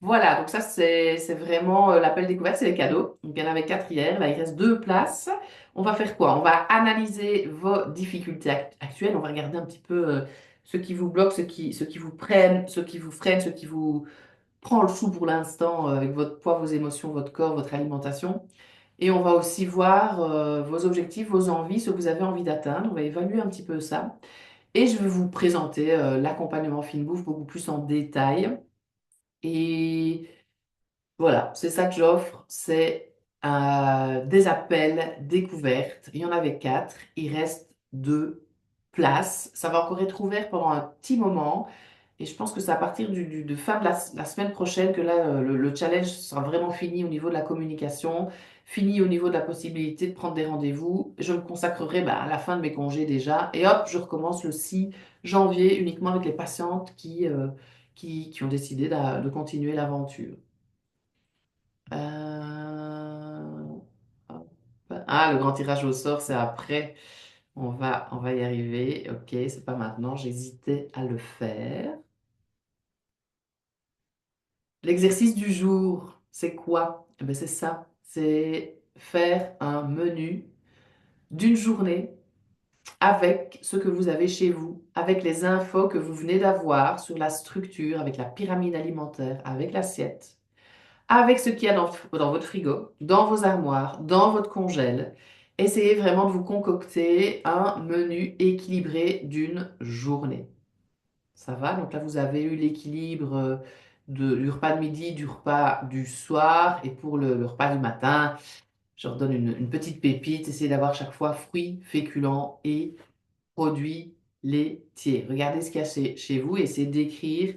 Voilà, donc ça c'est vraiment l'appel découverte, c'est les cadeaux. Donc il y en avait 4 hier, là il reste 2 places. On va faire quoi? On va analyser vos difficultés actuelles, on va regarder un petit peu ce qui vous bloque, ce qui vous prennent, ce qui vous freine, ce qui vous prend le chou pour l'instant avec votre poids, vos émotions, votre corps, votre alimentation. Et on va aussi voir vos objectifs, vos envies, ce que vous avez envie d'atteindre. On va évaluer un petit peu ça. Et je vais vous présenter l'accompagnement Fine Bouffe beaucoup plus en détail. Et voilà, c'est ça que j'offre, c'est des appels découvertes. Il y en avait 4, il reste 2 places. Ça va encore être ouvert pendant un petit moment. Et je pense que c'est à partir de fin de la semaine prochaine que là, le challenge sera vraiment fini au niveau de la communication, fini au niveau de la possibilité de prendre des rendez-vous. Je me consacrerai bah, à la fin de mes congés déjà. Et hop, je recommence le 6 janvier uniquement avec les patientes qui ont décidé de continuer l'aventure. Hop. Ah, le grand tirage au sort, c'est après. On va y arriver. Ok, c'est pas maintenant. J'hésitais à le faire. L'exercice du jour, c'est quoi? Eh ben, c'est ça. C'est faire un menu d'une journée avec ce que vous avez chez vous, avec les infos que vous venez d'avoir sur la structure, avec la pyramide alimentaire, avec l'assiette, avec ce qu'il y a dans votre frigo, dans vos armoires, dans votre congèle. Essayez vraiment de vous concocter un menu équilibré d'une journée. Ça va? Donc là, vous avez eu l'équilibre du repas de midi, du repas du soir. Et pour le repas du matin, je redonne une petite pépite. Essayez d'avoir chaque fois fruits, féculents et produits laitiers. Regardez ce qu'il y a chez vous et essayez d'écrire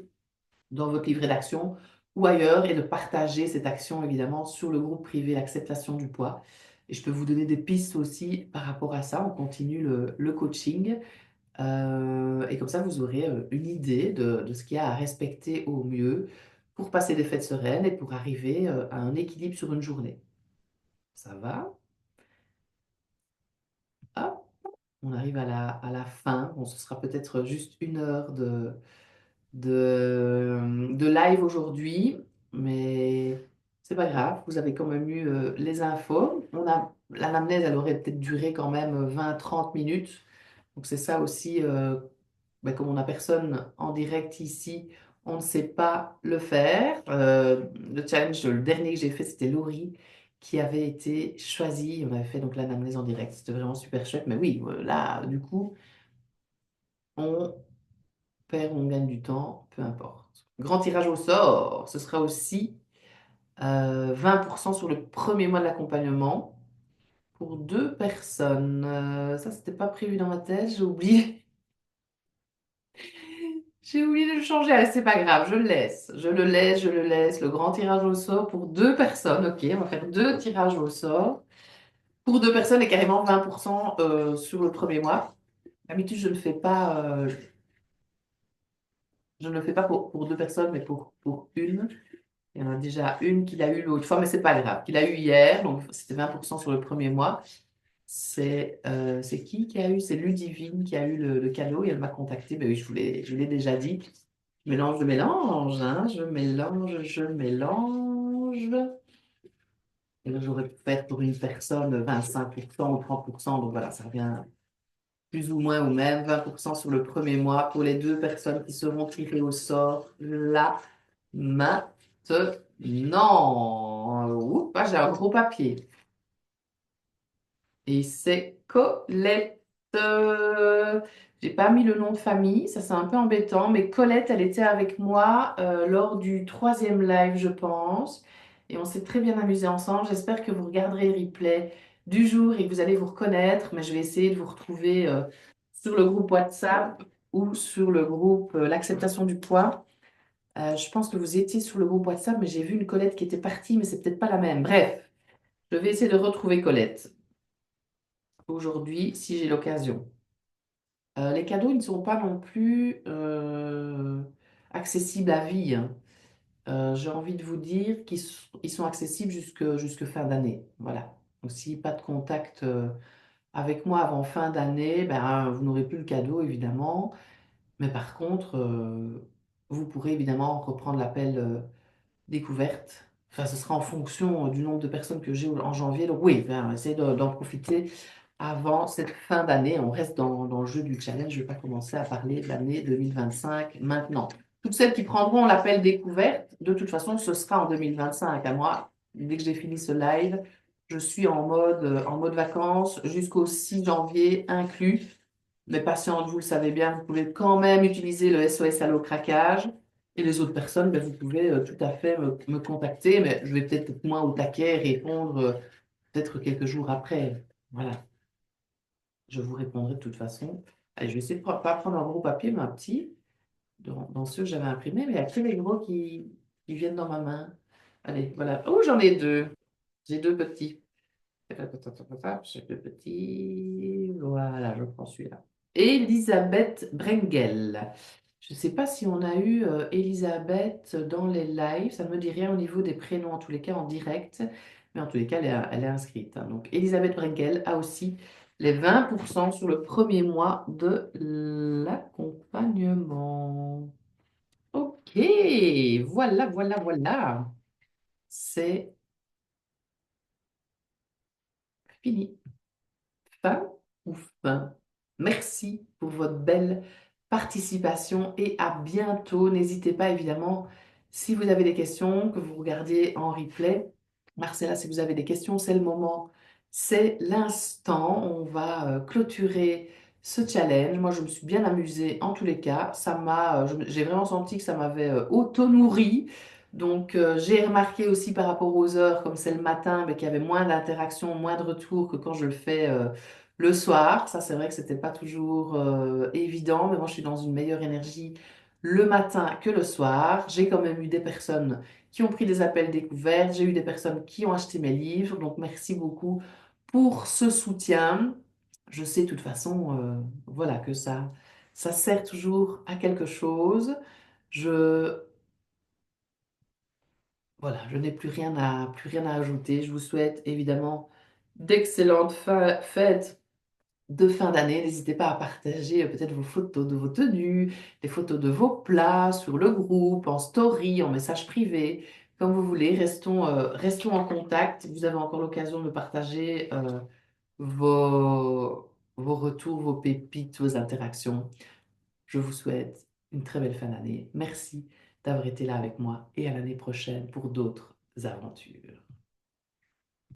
dans votre livret d'action ou ailleurs et de partager cette action évidemment sur le groupe privé L'acceptation du poids. Et je peux vous donner des pistes aussi par rapport à ça. On continue le coaching. Et comme ça, vous aurez une idée de ce qu'il y a à respecter au mieux pour passer des fêtes sereines et pour arriver à un équilibre sur une journée. Ça va? Hop, on arrive à la fin. Bon, ce sera peut-être juste 1 heure de live aujourd'hui, mais c'est pas grave, vous avez quand même eu les infos. L'anamnèse, elle aurait peut-être duré quand même 20-30 minutes. Donc c'est ça aussi, ben, comme on n'a personne en direct ici, on ne sait pas le faire. Le challenge, le dernier que j'ai fait, c'était Laurie qui avait été choisie. On avait fait donc l'anamnèse en direct. C'était vraiment super chouette. Mais oui, là, du coup, on perd ou on gagne du temps, peu importe. Grand tirage au sort, ce sera aussi 20% sur le premier mois de l'accompagnement pour deux personnes. Ça, c'était pas prévu dans ma tête, j'ai oublié. J'ai oublié de le changer. Allez, c'est pas grave, je le laisse. Je le laisse, je le laisse. Le grand tirage au sort pour deux personnes. Ok, on va faire deux tirages au sort. Pour deux personnes et carrément 20% sur le premier mois. D'habitude, je ne le fais pas pour deux personnes, mais pour une. Il y en a déjà une qui l'a eu l'autre fois, mais c'est pas grave. Qu'il a eu hier, donc c'était 20% sur le premier mois. C'est qui a eu? C'est Ludivine qui a eu le cadeau et elle m'a contacté. Ben oui, je vous l'ai déjà dit. Mélange de mélange, hein, je mélange, je mélange. Et là, j'aurais pu faire pour une personne 25% ou 30%, donc voilà, ça revient plus ou moins au même. 20% sur le premier mois pour les deux personnes qui seront tirées au sort là, maintenant. Oups, ah, j'ai un gros papier. Et c'est Colette. J'ai pas mis le nom de famille, ça c'est un peu embêtant, mais Colette, elle était avec moi lors du troisième live, je pense. Et on s'est très bien amusé ensemble. J'espère que vous regarderez le replay du jour et que vous allez vous reconnaître. Mais je vais essayer de vous retrouver sur le groupe WhatsApp ou sur le groupe L'acceptation du poids. Je pense que vous étiez sur le groupe WhatsApp, mais j'ai vu une Colette qui était partie, mais c'est peut-être pas la même. Bref, je vais essayer de retrouver Colette aujourd'hui si j'ai l'occasion. Les cadeaux, ils ne sont pas non plus accessibles à vie, hein. J'ai envie de vous dire qu'ils sont accessibles jusque fin d'année. Voilà. Donc, si pas de contact avec moi avant fin d'année, ben, vous n'aurez plus le cadeau, évidemment. Mais par contre, vous pourrez évidemment reprendre l'appel découverte. Enfin, ce sera en fonction du nombre de personnes que j'ai en janvier. Donc oui, ben, essayez d'en profiter avant cette fin d'année. On reste dans le jeu du challenge. Je ne vais pas commencer à parler de l'année 2025 maintenant. Toutes celles qui prendront l'appel découverte, de toute façon, ce sera en 2025. À moi, dès que j'ai fini ce live, je suis en mode vacances jusqu'au 6 janvier inclus. Mais patiente, vous le savez bien, vous pouvez quand même utiliser le SOS Allo Craquage. Et les autres personnes, ben, vous pouvez tout à fait me contacter, mais je vais peut-être être moins au taquet répondre peut-être quelques jours après. Voilà, je vous répondrai de toute façon. Allez, je vais essayer de ne pas prendre un gros papier, mais un petit, dans ceux que j'avais imprimés, mais il y a que les gros qui viennent dans ma main. Allez, voilà. Oh, j'en ai deux. J'ai deux petits. J'ai deux petits. Voilà, je prends celui-là. Elisabeth Brengel. Je ne sais pas si on a eu Elisabeth dans les lives. Ça ne me dit rien au niveau des prénoms, en tous les cas en direct. Mais en tous les cas, elle est inscrite, hein. Donc, Elisabeth Brengel a aussi les 20% sur le premier mois de l'accompagnement. Ok, voilà, voilà, voilà. C'est fini. Fin ou fin. Merci pour votre belle participation et à bientôt. N'hésitez pas évidemment, si vous avez des questions, que vous regardiez en replay. Marcella, si vous avez des questions, c'est le moment, c'est l'instant. On va clôturer ce challenge. Moi, je me suis bien amusée en tous les cas. J'ai vraiment senti que ça m'avait auto-nourri. Donc, j'ai remarqué aussi par rapport aux heures, comme c'est le matin, mais qu'il y avait moins d'interactions, moins de retours que quand je le fais le soir. Ça, c'est vrai que c'était pas toujours évident, mais moi, je suis dans une meilleure énergie le matin que le soir. J'ai quand même eu des personnes qui ont pris des appels découverts. J'ai eu des personnes qui ont acheté mes livres. Donc, merci beaucoup pour ce soutien. Je sais de toute façon, voilà, que ça sert toujours à quelque chose. Je Voilà, je n'ai plus rien à ajouter. Je vous souhaite évidemment d'excellentes fêtes de fin d'année. N'hésitez pas à partager peut-être vos photos de vos tenues, des photos de vos plats sur le groupe, en story, en message privé. Comme vous voulez, restons en contact. Vous avez encore l'occasion de me partager vos retours, vos pépites, vos interactions. Je vous souhaite une très belle fin d'année. Merci d'avoir été là avec moi et à l'année prochaine pour d'autres aventures.